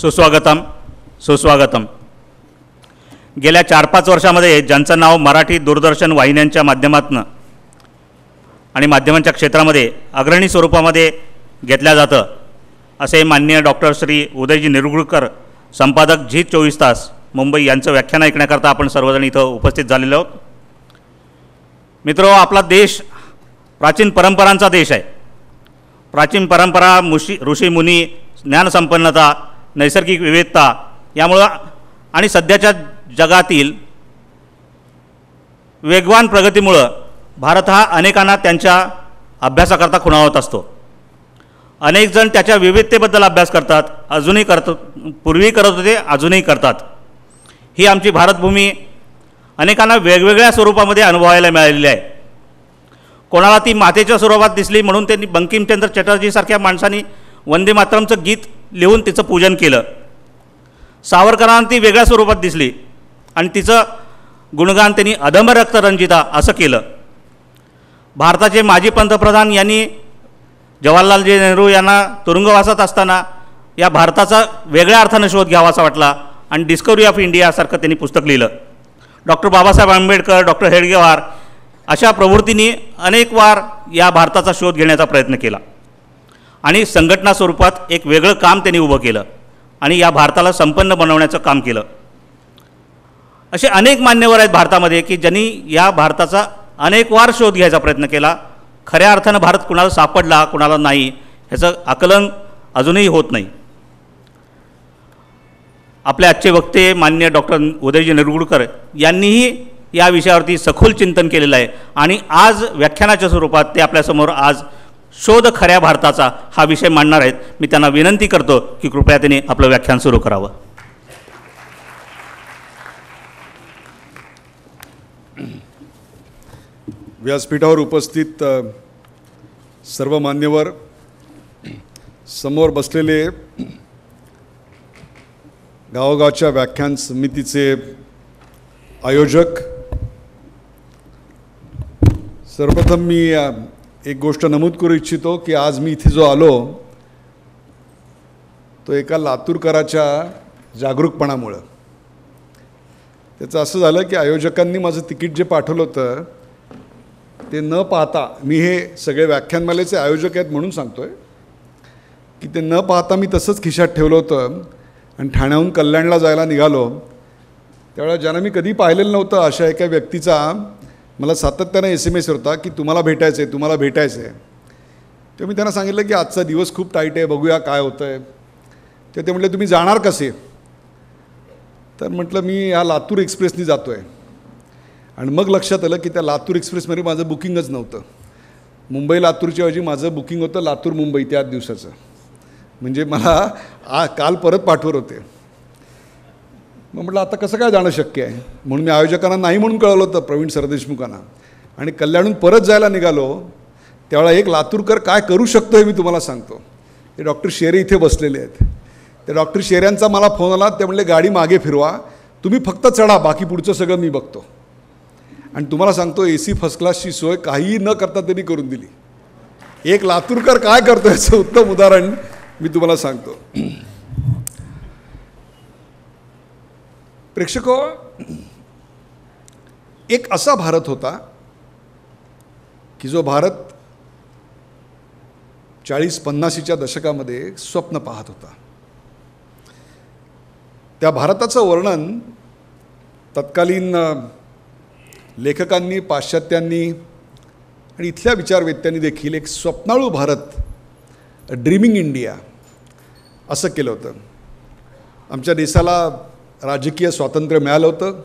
सुस्वागतम सुस्वागतम। गेल्या 4-5 वर्षामध्ये ज्यांचं नाव मराठी दूरदर्शन वाहिन्यांच्या माध्यमातून आणि माध्यमांच्या क्षेत्रामध्ये अग्रणी स्वरूपामध्ये घेतल्या जातं असे माननीय डॉक्टर श्री उदयजी निरगुडकर, संपादक झी 24 तास मुंबई यांचं व्याख्यान ऐकण्याकरता आपण सर्वजण इथं उपस्थित झालेलो आहोत। मित्रो, आपला देश प्राचीन परंपरांचा देश आहे। प्राचीन परंपरा, ऋषी मुनी, ज्ञानसंपन्नता, नैसर्गिक विविधता यामुळे आणि सध्याच्या जगातील वेगवान प्रगतीमुळे भारत हा अनेकांना त्यांच्या अभ्यासाकरता खुणावत असतो। अनेक जण त्याच्या विविधतेबद्दल अभ्यास करतात, अजूनही करतात, पूर्वी करत होते, अजूनही करतात। ही आमची भारतभूमी अनेकांना वेगवेगळ्या स्वरूपामध्ये अनुभवायला मिळालेली आहे। कोणाला ती मातेच्या स्वरूपात दिसली म्हणून त्यांनी बंकिमचंद्र चटर्जीसारख्या माणसांनी वंदे मातरमचं गीत लिहून तिचं पूजन केलं। सावरकरांना ती वेगळ्या स्वरूपात दिसली आणि तिचं गुणगान त्यांनी अदम्य रक्तरंजिता असं केलं। भारताचे माजी पंतप्रधान यांनी जवाहरलालजी नेहरू यांना तुरुंगवासात असताना या भारताचा वेगळ्या अर्थाने शोध घ्यावासा वाटला आणि डिस्कवरी ऑफ इंडियासारखं त्यांनी पुस्तक लिहिलं। डॉक्टर बाबासाहेब आंबेडकर, डॉक्टर हेडगेवार अशा प्रवृत्तींनी अनेक वार या भारताचा शोध घेण्याचा प्रयत्न केला आणि संघटना स्वरूपात एक वेगळं काम त्यांनी उभं केलं आणि या भारताला संपन्न बनवण्याचं काम केलं। असे अनेक मान्यवर आहेत भारतामध्ये की ज्यांनी या भारताचा अनेक वार शोध घ्यायचा प्रयत्न केला। खऱ्या अर्थानं भारत कुणाला सापडला, कुणाला नाही, ह्याचं आकलन अजूनही होत नाही। आपले आजचे वक्ते माननीय डॉक्टर उदयजी निरगुडकर यांनीही या विषयावरती सखोल चिंतन केलेलं आहे आणि आज व्याख्यानाच्या स्वरूपात ते आपल्यासमोर आज शोध खऱ्या भारताचा हा विषय मांडणार आहेत। मी त्यांना विनंती करतो की कृपया त्यांनी आपलं व्याख्यान सुरू करावं। व्यासपीठावर उपस्थित सर्व मान्यवर, समोर बसलेले गावोगावच्या व्याख्यान समितीचे आयोजक, सर्वप्रथम मी एक गोष्ट नमूद करू इच्छितो की आज मी इथे जो आलो तो एका लातूरकराच्या जागरूकपणामुळं। त्याचं असं झालं की आयोजकांनी माझं तिकीट जे पाठवलं होतं ते न पाहता, मी हे सगळे व्याख्यानमालेचे आयोजक आहेत म्हणून सांगतो आहे की ते न पाहता मी तसंच खिशात ठेवलं होतं आणि ठाण्याहून कल्याणला जायला निघालो। त्यावेळेला ज्यांना मी कधी पाहिलेलं नव्हतं अशा एका व्यक्तीचा मला सातत्याने SMS होता की तुम्हाला भेटायचं आहे, तुम्हाला भेटायचं आहे। तेव्हा मी त्यांना सांगितलं की आजचा दिवस खूप टाईट आहे, बघूया काय होतं आहे। ते म्हटले तुम्ही जाणार कसे? तर म्हटलं मी या लातूर एक्सप्रेसनी जातो आहे। आणि मग लक्षात आलं की त्या लातूर एक्सप्रेसमध्ये माझं बुकिंगच नव्हतं। मुंबई लातूरच्या ऐवजी माझं बुकिंग होतं लातूर मुंबई त्याच दिवसाचं, म्हणजे मला काल परत पाठवर होते। मग म्हटलं आता कसं काय जाणं शक्य आहे, म्हणून मी आयोजकांना नाही म्हणून कळवलं होतं, प्रवीण सरदेशमुखांना। आणि कल्याणहून परत जायला निघालो त्यावेळेला एक लातूरकर काय करू शकतो हे मी तुम्हाला सांगतो। ते डॉक्टर शेरे इथे बसलेले आहेत। ते डॉक्टर शेऱ्यांचा मला फोन आला, ते म्हणले गाडी मागे फिरवा, तुम्ही फक्त चढा, बाकी पुढचं सगळं मी बघतो। आणि तुम्हाला सांगतो AC फर्स्ट क्लासची सोय काहीही न करता त्यांनी करून दिली। एक लातूरकर काय करतो याचं उत्तम उदाहरण मी तुम्हाला सांगतो। प्रेक्षको, एक असा भारत होता की जो भारत 40-50च्या दशकामध्ये स्वप्न पाहत होता। त्या भारताचं वर्णन तत्कालीन लेखकांनी, पाश्चात्यांनी आणि इथल्या विचारवेत्यांनी देखील एक स्वप्नाळू भारत, ड्रीमिंग इंडिया असं केलं होतं। आमच्या देशाला राजकीय स्वातंत्र्य मिळालं होतं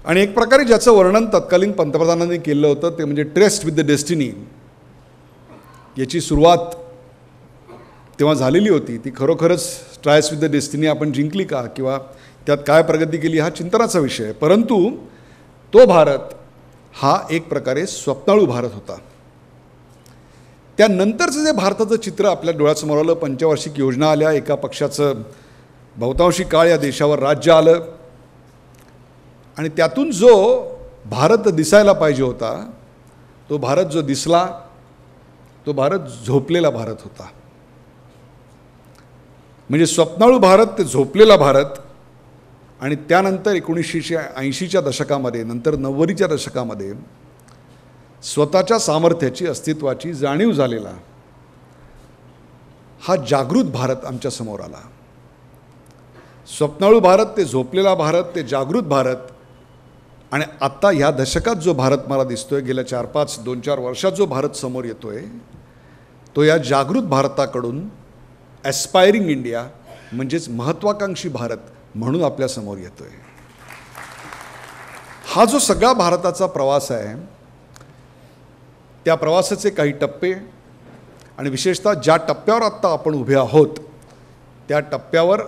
आणि एक प्रकारे ज्याचं वर्णन तत्कालीन पंतप्रधानांनी केलं होतं ते म्हणजे ट्रेस्ट विथ द डेस्टिनी। याची सुरुवात तेव्हा झालेली होती, ती खरोखरच ट्रायस विथ द डेस्टिनी आपण जिंकली का किंवा त्यात काय प्रगती केली हा चिंतनाचा विषय आहे। परंतु तो भारत हा एक प्रकारे स्वप्नाळू भारत होता। त्यानंतरचं जे भारताचं चित्र आपल्या डोळ्यासमोर आलं, पंचवार्षिक योजना आल्या, एका पक्षाचं बहुतांशी काळ या देशावर राज्य आलं आणि त्यातून जो भारत दिसायला पाहिजे होता तो भारत जो दिसला तो भारत झोपलेला भारत होता। म्हणजे स्वप्नाळू भारत ते झोपलेला भारत आणि त्यानंतर 1980च्या दशकामध्ये, नंतर 90च्या दशकामध्ये स्वतःच्या सामर्थ्याची, अस्तित्वाची जाणीव झालेला हा जागृत भारत आमच्या समोर आला. स्वप्नाळू भारत ते झोपलेला भारत ते जागृत भारत आणि आत्ता ह्या दशकात जो भारत मला दिसतोय, गेल्या 2-4 वर्षात जो भारत समोर येतोय, तो या जागृत भारताकडून ॲस्पायरिंग इंडिया म्हणजेच महत्त्वाकांक्षी भारत म्हणून आपल्यासमोर येतोय. हा जो सगळा भारताचा प्रवास आहे, त्या प्रवासाचे काही टप्पे आणि विशेषतः ज्या टप्प्यावर आत्ता आपण उभे आहोत त्या टप्प्यावर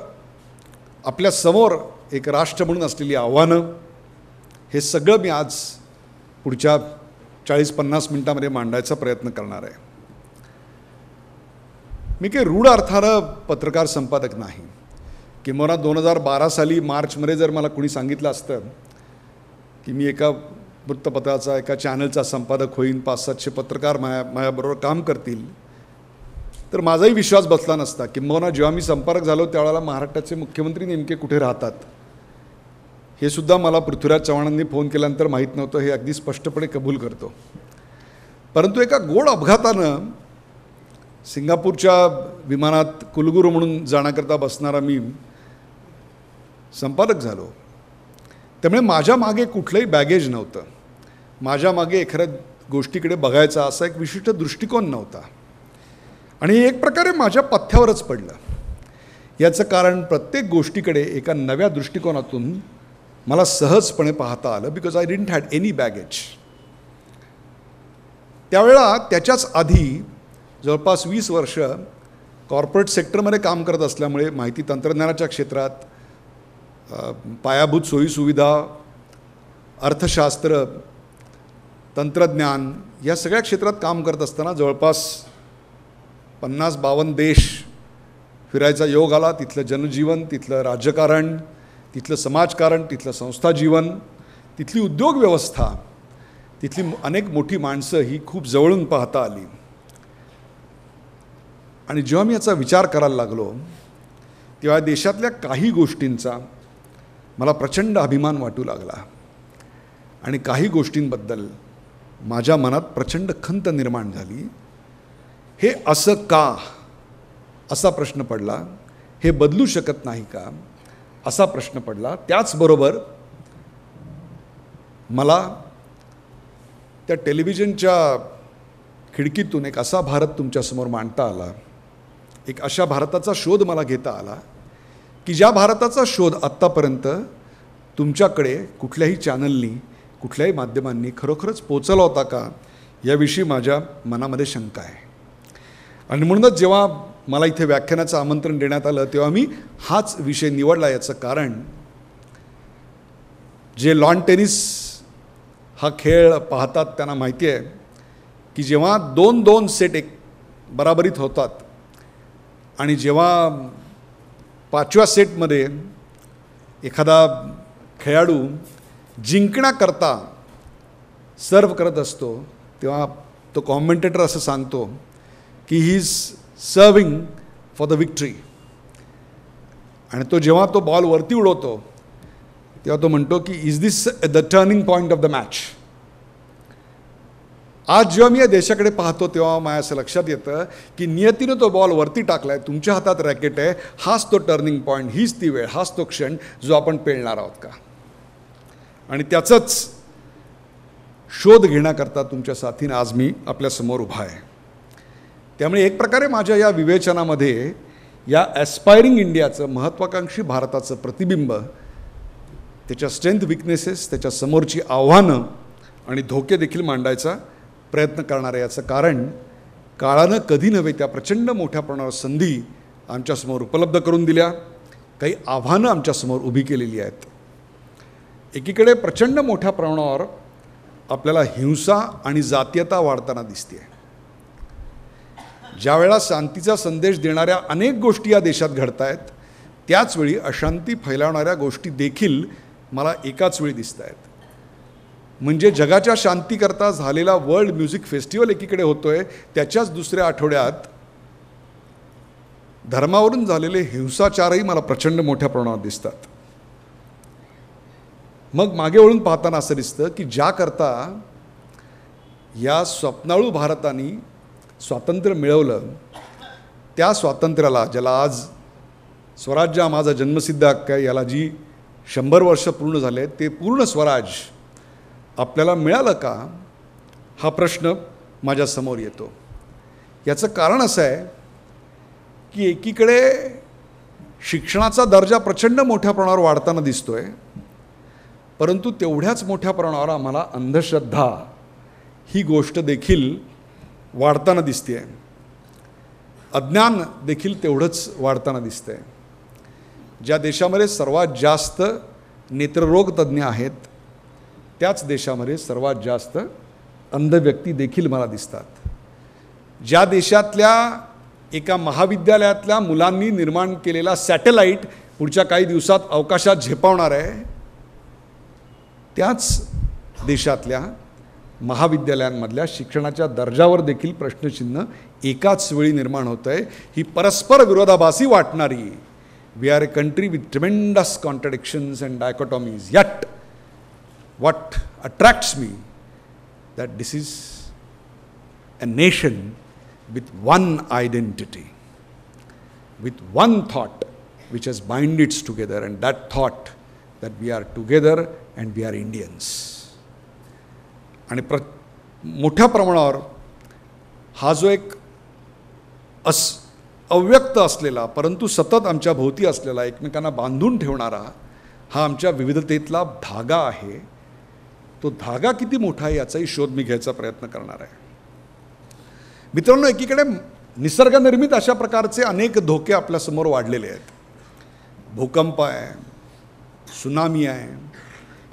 आपल्या समोर एक राष्ट्र म्हणून असलेली आव्हानं, हे सगळं मी आज पुढच्या 40-50 मिनिटांमध्ये मांडायचा प्रयत्न करणार आहे. मी काही रूढ अर्थानं पत्रकार संपादक नाही. किंवा 2012 साली मार्चमध्ये जर मला कुणी सांगितलं असतं की मी एका वृत्तपत्राचा, एका चॅनलचा संपादक होईन, 500-700 पत्रकार माझ्याबरोबर काम करतील, तर माझाही विश्वास बसला नसता. किंबहुना जेव्हा मी संपादक झालो त्यावेळेला महाराष्ट्राचे मुख्यमंत्री नेमके कुठे राहतात हे सुद्धा मला पृथ्वीराज चव्हाणांनी फोन केल्यानंतर माहीत नव्हतं, हे अगदी स्पष्टपणे कबूल करतो. परंतु एका गोड अपघातानं सिंगापूरच्या विमानात कुलगुरू म्हणून जाण्याकरता बसणारा मी संपादक झालो. त्यामुळे माझ्या मागे कुठलंही बॅगेज नव्हतं, माझ्या मागे एखाद्या गोष्टीकडे बघायचा असा एक विशिष्ट दृष्टिकोन नव्हता आणि एक प्रकारे माझ्या पथ्यावरच पडलं. याचं कारण प्रत्येक गोष्टीकडे एका नव्या दृष्टिकोनातून मला सहजपणे पाहता आलं, because I didn't had any baggage. त्यावेळेला त्याच्याच आधी जवळपास 20 वर्ष कॉर्पोरेट सेक्टरमध्ये काम करत असल्यामुळे माहिती तंत्रज्ञानाच्या क्षेत्रात, पायाभूत सोयीसुविधा, अर्थशास्त्र, तंत्रज्ञान या सगळ्या क्षेत्रात काम करत असताना जवळपास 50-52 देश फिरायचा योग आला. तिथलं जनजीवन, तिथलं राजकारण, तिथलं समाजकारण, तिथलं संस्था जीवन, तिथली उद्योग व्यवस्था, तिथली अनेक मोठी माणसं ही खूप जवळून पाहता आली. आणि जेव्हा मी याचा विचार करायला लागलो तेव्हा देशातल्या काही गोष्टींचा मला प्रचंड अभिमान वाटू लागला आणि काही गोष्टींबद्दल माझ्या मनात प्रचंड खंत निर्माण झाली. हे असं का असा प्रश्न पडला, हे बदलू शकत नाही का असा प्रश्न पडला. त्याचबरोबर मला त्या टेलिव्हिजनच्या खिडकीतून एक असा भारत तुमच्यासमोर मांडता आला, एक अशा भारताचा शोध मला घेता आला की ज्या भारताचा शोध आत्तापर्यंत तुमच्याकडे कुठल्याही चॅनलनी, कुठल्याही माध्यमांनी खरोखरच पोचवला होता का याविषयी माझ्या मनामध्ये शंका आहे. आणि म्हणूनच जेव्हा मला इथे व्याख्यानाचं आमंत्रण देण्यात आलं तेव्हा मी हाच विषय निवडला. याचं कारण, जे लॉन टेनिस हा खेळ पाहतात त्यांना माहिती आहे की जेव्हा 2-2 सेट एक बराबरीत होतात आणि जेव्हा 5व्या सेटमध्ये एखादा खेळाडू जिंकण्याकरता सर्व करत असतो तेव्हा तो कॉमेंटेटर असं सांगतो की he is serving for the victory. आणि तो जेव्हा तो बॉल वरती उडवतो तेव्हा तो म्हणतो की is this the turning point of the match. आज जेव्हा मी या देशाकडे पाहतो तेव्हा माझ्या असं लक्षात येतं की नियतीनं तो बॉल वरती टाकला आहे, तुमच्या हातात रॅकेट आहे, हाच तो टर्निंग पॉईंट, हीच ती वेळ, हाच तो क्षण जो आपण पेलणार आहोत का. आणि त्याचाच शोध घेण्याकरता तुमच्या साथीनं आज मी आपल्यासमोर उभा आहे. त्यामुळे एक प्रकारे माझ्या या विवेचनामध्ये या ॲस्पायरिंग इंडियाचं, महत्त्वाकांक्षी भारताचं प्रतिबिंब, त्याच्या स्ट्रेंथ, विकनेसेस, त्याच्या समोरची आव्हानं आणि धोके देखील मांडायचा प्रयत्न करणार आहे. याचं कारण, काळानं कधी नव्हे त्या प्रचंड मोठ्या प्रमाणावर संधी आमच्यासमोर उपलब्ध करून दिल्या, काही आव्हानं आमच्यासमोर उभी केलेली आहेत. एकीकडे प्रचंड मोठ्या प्रमाणावर आपल्याला हिंसा आणि जातीयता वाढताना दिसते. ज्यावेळेला शांतीचा संदेश देणाऱ्या अनेक गोष्टी या देशात घडत आहेत, त्याचवेळी अशांती फैलावणाऱ्या गोष्टी देखील मला एकाच वेळी दिसत आहेत. म्हणजे जगाच्या शांतीकरता झालेला वर्ल्ड म्युझिक फेस्टिवल एकीकडे होतो आहे, त्याच्याच दुसऱ्या आठवड्यात धर्मावरून झालेले हिंसाचारही मला प्रचंड मोठ्या प्रमाणात दिसतात. मग मागे वळून पाहताना असं दिसतं की ज्याकरता या स्वप्नाळू भारताने स्वातंत्र्य मिळवलं, त्या स्वातंत्र्याला, ज्याला आज स्वराज्य हा माझा जन्मसिद्ध हक्क आहे, याला जी 100 वर्ष पूर्ण झाले, ते पूर्ण स्वराज आपल्याला मिळालं का, हा प्रश्न माझ्यासमोर येतो. याचं कारण असं आहे की एकीकडे शिक्षणाचा दर्जा प्रचंड मोठ्या प्रमाणावर वाढताना दिसतोय, परंतु तेवढ्याच मोठ्या प्रमाणावर आम्हाला अंधश्रद्धा ही गोष्ट देखील वाढताना दिसते आहे. अज्ञान देखील तेवढंच वाढताना दिसतंय. ज्या देशामध्ये सर्वात जास्त नेत्ररोग तज्ज्ञ आहेत, त्याच देशामध्ये सर्वात जास्त अंध व्यक्ती देखील मला दिसतात. ज्या देशातल्या एका महाविद्यालयातल्या मुलांनी निर्माण केलेला सॅटेलाईट पुढच्या काही दिवसात अवकाशात झेपावणार आहे, त्याच देशातल्या महाविद्यालयांमधल्या शिक्षणाच्या दर्जावर देखील प्रश्नचिन्ह एकाच वेळी निर्माण होतं आहे. ही परस्पर विरोधाभासी वाटणारी, we are a country with tremendous contradictions and dichotomies, yet what attracts me that this is a nation with one identity, with one thought which has bound it together, and that thought that we are together and we are Indians. आणि मोठ्या प्रमाणावर हा जो एक अव्यक्त असलेला परंतु सतत आमच्या भोवती असलेला, एकमेकांना बांधून ठेवणारा हा आमच्या विविधतेतला धागा आहे. तो धागा किती मोठा आहे याचाही शोध मी घ्यायचा प्रयत्न करणार आहे. मित्रांनो, एकीकडे निसर्गनिर्मित अशा प्रकारचे अनेक धोके आपल्यासमोर वाढलेले आहेत. भूकंप आहे, सुनामी आहे,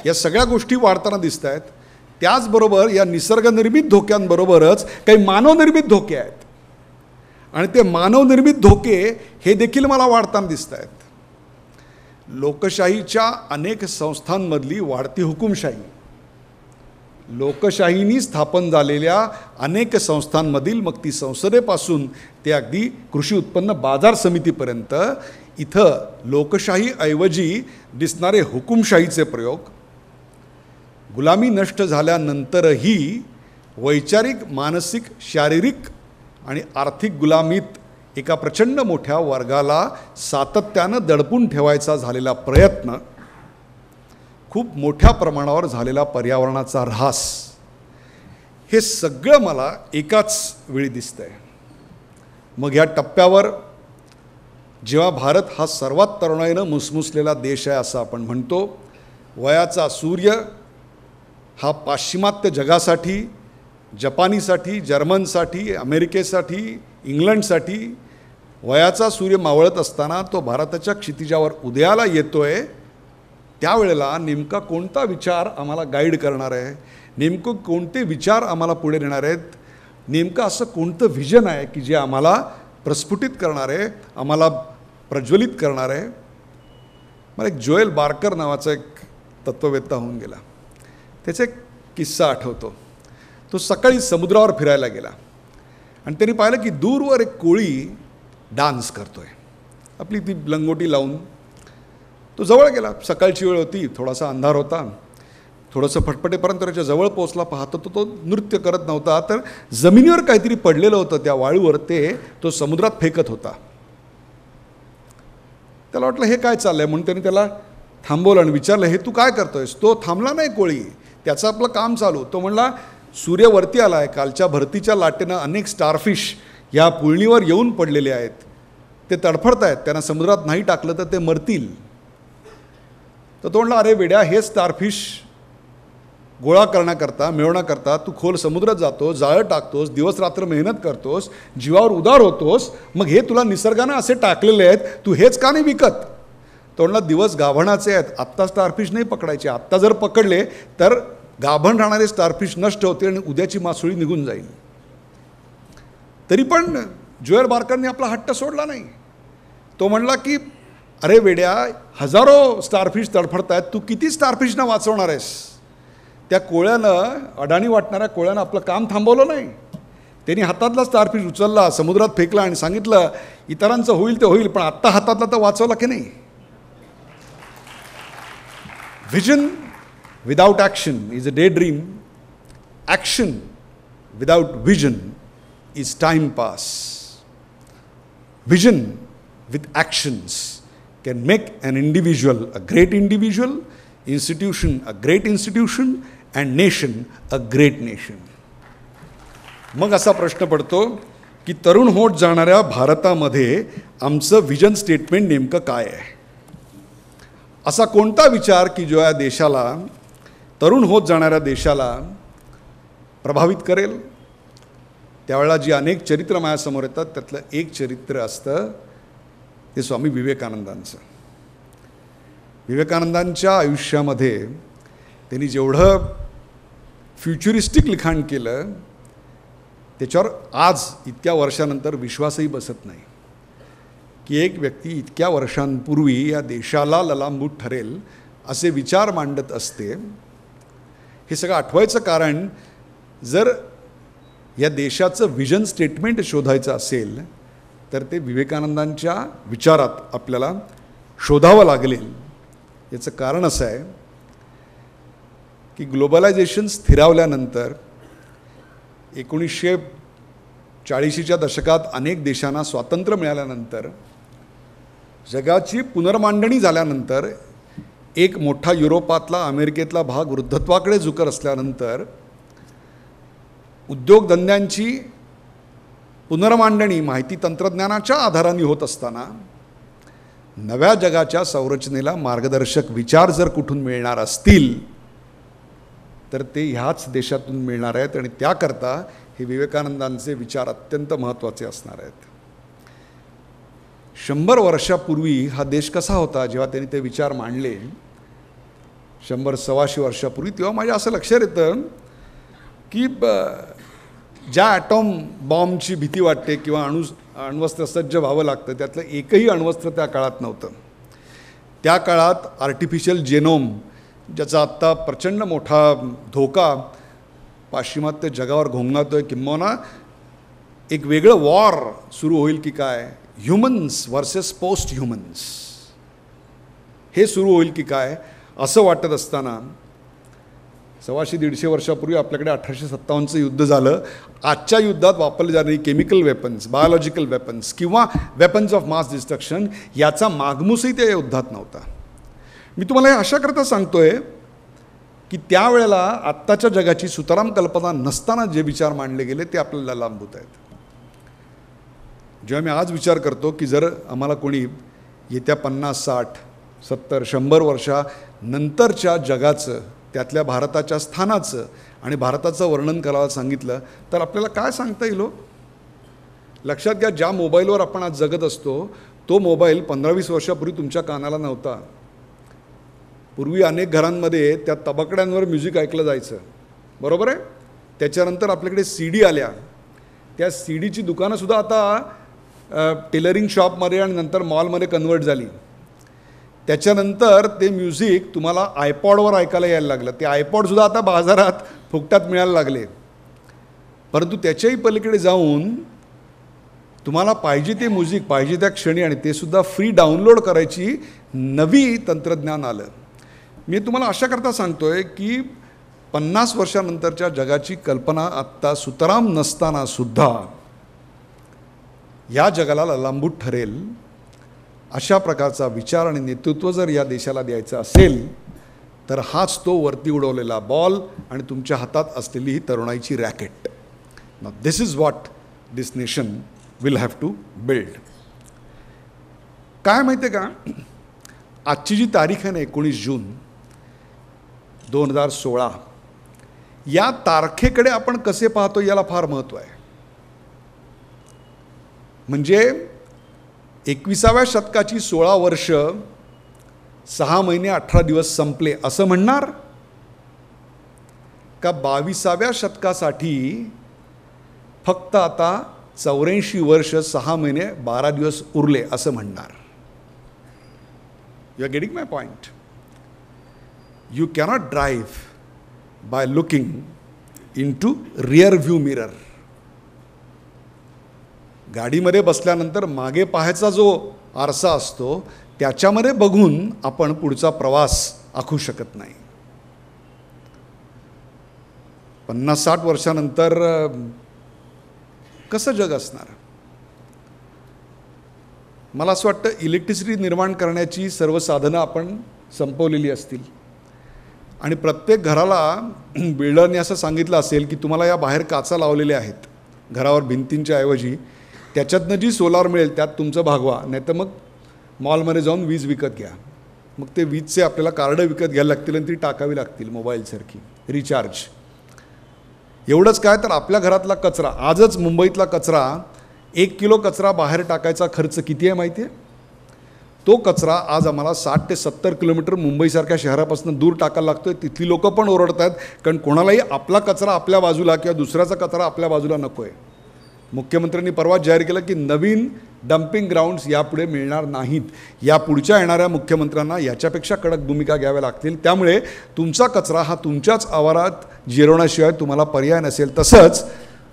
या सगळ्या गोष्टी वाढताना दिसत आहेत. त्याचबरोबर या निसर्गनिर्मित धोक्यांबरोबरच काही मानवनिर्मित धोके आहेत, आणि ते मानवनिर्मित धोके हे देखील मला वाढताना दिसत आहेत. लोकशाहीच्या अनेक संस्थांमधली वाढती हुकुमशाही, लोकशाहीनी स्थापन झालेल्या अनेक संस्थांमधील, मग ती संसदेपासून ते अगदी कृषी उत्पन्न बाजार समितीपर्यंत, इथं लोकशाहीऐवजी दिसणारे हुकुमशाहीचे प्रयोग, गुलामी नष्ट झाल्यानंतरही वैचारिक, मानसिक, शारीरिक आणि आर्थिक गुलामीत एका प्रचंड मोठ्या वर्गाला सातत्यानं दडपून ठेवायचा झालेला प्रयत्न, खूप मोठ्या प्रमाणावर झालेला पर्यावरणाचा ऱ्हास, हे सगळं मला एकाच वेळी दिसतंय. मग ह्या टप्प्यावर जेव्हा भारत हा सर्वात तरुणाईनं मुसमुसलेला देश आहे असं आपण म्हणतो, वयाचा सूर्य हा पाश्चिमात्य जगासाठी, जपानीसाठी, जर्मनसाठी, अमेरिकेसाठी, इंग्लंडसाठी वयाचा सूर्य मावळत असताना तो भारताच्या क्षितिजावर उदयाला येतोय, त्यावेळेला नेमका कोणता विचार आम्हाला गाईड करणार आहे, नेमकं कोणते विचार आम्हाला पुढे नेणार आहेत, नेमकं असं कोणतं व्हिजन आहे की जे आम्हाला प्रस्फुटित करणार आहे, आम्हाला प्रज्वलित करणार आहे. मला एक जोएल बार्कर नावाचा एक तत्त्ववेत्ता होऊन गेला, त्याचा एक किस्सा आठवतो. तो सकाळी समुद्रावर फिरायला गेला आणि त्यांनी पाहिलं की दूरवर एक कोळी डान्स करतोय, आपली ती लंगोटी लावून. तो जवळ गेला, सकाळची वेळ होती, थोडासा अंधार होता, थोडंसं फटफटेपर्यंत त्याच्या जवळ पोचला. पाहतो तो नृत्य करत नव्हता, तर जमिनीवर काहीतरी पडलेलं होतं, त्या वाळूवर तो समुद्रात फेकत होता. त्याला वाटलं हे काय चाललंय, म्हणून त्यांनी त्याला थांबवलं आणि विचारलं, हे तू काय करतोयस? तो थांबला नाही कोळी, त्याचं आपलं काम चालू. तो म्हणला, सूर्यवरती आला आहे, कालच्या भरतीच्या लाटेनं अनेक स्टारफिश या पुळणीवर येऊन पडलेले आहेत, ते तडफडत आहेत, त्यांना समुद्रात नाही टाकलं तर ते मरतील. तर तो म्हणला, अरे वेड्या, हे स्टारफिश गोळा करण्याकरता, मिळवण्याकरता तू खोल समुद्रात जातोस, जाळं टाकतोस, दिवस रात्र मेहनत करतोस, जीवावर उदार होतोस, मग हे तुला निसर्गानं असे टाकलेले आहेत, तू हेच का नाही विकत? तो म्हणला, दिवस गाभणाचे आहेत, आत्ता स्टारफिश नाही पकडायचे, आत्ता जर पकडले तर गाभण राहणारे स्टारफिश नष्ट होतील आणि उद्याची मासोळी निघून जाईल. तरी पण जोएल बार्करने आपला हट्ट सोडला नाही. तो म्हणला की अरे वेड्या, हजारो स्टारफिश तडफडत आहेत, तू किती स्टारफिशना वाचवणार आहेस? त्या कोळ्यानं, अडाणी वाटणाऱ्या कोळ्यानं आपलं काम थांबवलं नाही, त्यांनी हातातला स्टारफिश उचलला, समुद्रात फेकला आणि सांगितलं इतरांचं होईल ते होईल, पण आत्ता हातातला तर वाचवला की नाही. Vision without action is a day dream. Action without vision is time pass. Vision with actions can make an individual a great individual, institution a great institution, and nation a great nation. मग असा प्रश्न पडतो की तरुण होत जाणाऱ्या भारतामध्ये आमचं विजन स्टेटमेंट नेमकं काय आहे. असा कोणता विचार की जो या देशाला, तरुण होत जाणाऱ्या देशाला प्रभावित करेल. त्यावेळेला जी अनेक चरित्र माझ्यासमोर येतात त्यातलं एक चरित्र असतं ते स्वामी विवेकानंदांचं. विवेकानंदांच्या आयुष्यामध्ये त्यांनी जेवढं फ्युचरिस्टिक लिखाण केलं त्याच्यावर आज इतक्या वर्षानंतर विश्वासही बसत नाही की एक व्यक्ती इतक्या वर्षांपूर्वी या देशाला ललांबूट ठरेल असे विचार मांडत असते. हे सगळं आठवायचं कारण जर या देशाचं विजन स्टेटमेंट शोधायचं असेल तर ते विवेकानंदांच्या विचारात आपल्याला शोधावं लागेल. याचं कारण असं आहे की ग्लोबलायझेशन स्थिरावल्यानंतर 1940च्या दशकात अनेक देशांना स्वातंत्र्य मिळाल्यानंतर, जगाची पुनर्मांडणी झाल्यानंतर, एक मोठा युरोपातला अमेरिकेतला भाग वृद्धत्वाकडे झुकत असल्यानंतर, उद्योगधंद्यांची पुनर्मांडणी माहिती तंत्रज्ञानाच्या आधाराने होत असताना नव्या जगाच्या संरचनेला मार्गदर्शक विचार जर कुठून मिळणार असतील तर ते ह्याच देशातून मिळणार आहेत. आणि त्याकरता हे विवेकानंदांचे विचार अत्यंत महत्त्वाचे असणार आहेत. 100 वर्षापूर्वी हा देश कसा होता जेव्हा त्यांनी ते विचार मांडले, 100-125 वर्षापूर्वी, तेव्हा माझ्या असं लक्षात येतं की ज्या ॲटॉम बॉम्बची भीती वाटते किंवा अण्वस्त्र सज्ज व्हावं लागतं त्यातलं एकही अण्वस्त्र त्या काळात नव्हतं. त्या काळात आर्टिफिशियल जेनोम, ज्याचा आत्ता प्रचंड मोठा धोका पाश्चिमात्य जगावर घोंघावतोय, किंबहुना एक वेगळं वॉर सुरू होईल की काय, ह्युमन्स वर्सेस पोस्ट ह्युमन्स, हे सुरू होईल की काय असं वाटत असताना 125-150 वर्षापूर्वी आपल्याकडे 1857चं युद्ध झालं. आजच्या युद्धात वापरले जाणारी केमिकल वेपन्स, बायोलॉजिकल वेपन्स किंवा वेपन्स ऑफ मास डिस्ट्रक्शन याचा मागमूसही त्या युद्धात नव्हता. मी तुम्हाला हे अशा करता सांगतोय की त्यावेळेला आत्ताच्या जगाची सुतराम कल्पना नसताना जे विचार मांडले गेले ते आपल्याला लांबूत आहेत. जेव्हा मी आज विचार करतो की जर आम्हाला कोणी येत्या 50, 60, 70, 100 वर्षानंतरच्या जगाचं, त्यातल्या भारताच्या स्थानाचं आणि भारताचं वर्णन करायला सांगितलं तर आपल्याला काय सांगता येईल हो? लक्षात घ्या, ज्या मोबाईलवर आपण आज जगत असतो तो मोबाईल 15-20 वर्षापूर्वी तुमच्या कानाला नव्हता. पूर्वी अनेक घरांमध्ये त्या तबकड्यांवर म्युझिक ऐकलं जायचं, बरोबर आहे. त्याच्यानंतर आपल्याकडे CD आल्या. त्या CDची दुकानंसुद्धा आता टेलरिंग शॉपमध्ये आणि नंतर मॉलमध्ये कन्वर्ट झाली. त्याच्यानंतर ते म्युझिक तुम्हाला आयपॉडवर ऐकायला यायला लागलं. ते आयपॉडसुद्धा आता बाजारात फुकटात मिळायला लागले. परंतु त्याच्याही पलीकडे जाऊन तुम्हाला पाहिजे ते म्युझिक पाहिजे त्या क्षणी, आणि ते सुद्धा फ्री डाउनलोड करायची नवी तंत्रज्ञान आलं. मी तुम्हाला अशा करता सांगतोय की 50 वर्षानंतरच्या जगाची कल्पना आत्ता सुतराम नसताना सुद्धा या जगाला ललांबूत ठरेल अशा प्रकारचा विचार आणि नेतृत्व जर या देशाला द्यायचं असेल तर हाच तो वरती उडवलेला बॉल आणि तुमच्या हातात असलेली ही तरुणाईची racket. Now this is what this nation will have to build. काय माहिती आहे का, आजची जी तारीख आहे ना 19 जून 2016, या तारखेकडे आपण कसे पाहतो याला फार महत्त्व आहे. म्हणजे 21व्या शतकाची 16 वर्ष 6 महिने 18 दिवस संपले असं म्हणणार का 22व्या शतकासाठी फक्त आता 84 वर्ष 6 महिने 12 दिवस उरले असं म्हणणार. You are getting my point. You cannot drive by looking into rear view mirror. गाडीमध्ये बसल्यानंतर मागे पाहायचा जो आरसा असतो त्याच्यामध्ये बघून आपण पुढचा प्रवास आखू शकत नाही. 50-60 वर्षानंतर कसं जग असणार? मला असं वाटतं इलेक्ट्रिसिटी निर्माण करण्याची सर्व साधनं आपण संपवलेली असतील आणि प्रत्येक घराला बिल्डरने असं सांगितलं असेल की तुम्हाला या बाहेर काचा लावलेल्या आहेत घरावर भिंतींच्या ऐवजी, त्याच्यातनं जी सोलार मिळेल त्यात तुमचं भागवा, नाही तर मग मॉलमध्ये जाऊन वीज विकत घ्या. मग ते वीजचे आपल्याला कार्ड विकत घ्यायला लागतील आणि ती टाकावी लागतील मोबाईलसारखी रिचार्ज. एवढंच काय तर आपल्या घरातला कचरा, आजच मुंबईतला कचरा, 1 किलो कचरा बाहेर टाकायचा खर्च किती आहे माहिती आहे? तो कचरा आज आम्हाला 60 ते 70 किलोमीटर मुंबईसारख्या शहरापासून दूर टाकायला लागतो आहे. तिथली लोकं पण ओरडत आहेत कारण कोणालाही आपला कचरा आपल्या बाजूला किंवा दुसऱ्याचा कचरा आपल्या बाजूला नको आहे. मुख्यमंत्र्यांनी परवा जाहीर केलं की नवीन डम्पिंग ग्राउंड्स यापुढे मिळणार नाहीत. या पुढच्या येणाऱ्या मुख्यमंत्र्यांना याच्यापेक्षा कडक भूमिका घ्याव्या लागतील. त्यामुळे तुमचा कचरा हा तुमच्याच आवारात जिरवण्याशिवाय तुम्हाला पर्याय नसेल. तसंच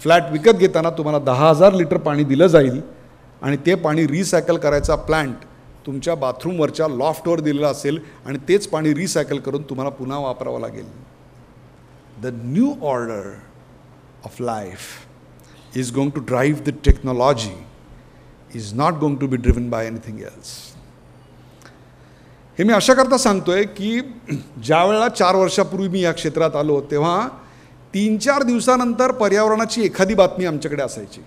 फ्लॅट विकत घेताना तुम्हाला 10,000 लिटर पाणी दिलं जाईल आणि ते पाणी रिसायकल करायचा प्लांट तुमच्या बाथरूमवरच्या लॉफ्टवर दिलेला असेल आणि तेच पाणी रिसायकल करून तुम्हाला पुन्हा वापरावं लागेल. The new order of life is going to drive the technology, is not going to be driven by anything else. हे मी अशा करता सांगतोय की ज्या वेळेला 4 वर्षापूर्वी मी या क्षेत्रात आलो तेव्हा 3-4 दिवसानंतर पर्यावरणाची एखादी बातमी आमच्याकडे असायची.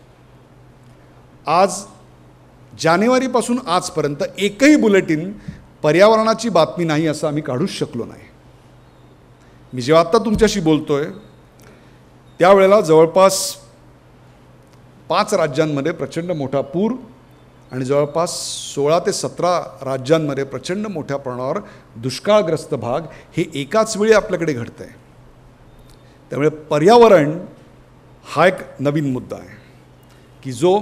आज जानेवारीपासून आजपर्यंत एकही बुलेटिन पर्यावरणाची बातमी नाही असं आम्ही काढूच शकलो नाही. मी जेव्हा आत्ता तुमच्याशी बोलतोय त्यावेळेला जवळपास 5 राज्यांमध्ये प्रचंड मोठा पूर आणि जवळपास 16 ते 17 राज्यांमध्ये प्रचंड मोठ्या प्रमाणावर दुष्काळग्रस्त भाग हे एकाच वेळी आपल्याकडे घडतं आहे. त्यामुळे पर्यावरण हा एक नवीन मुद्दा आहे की जो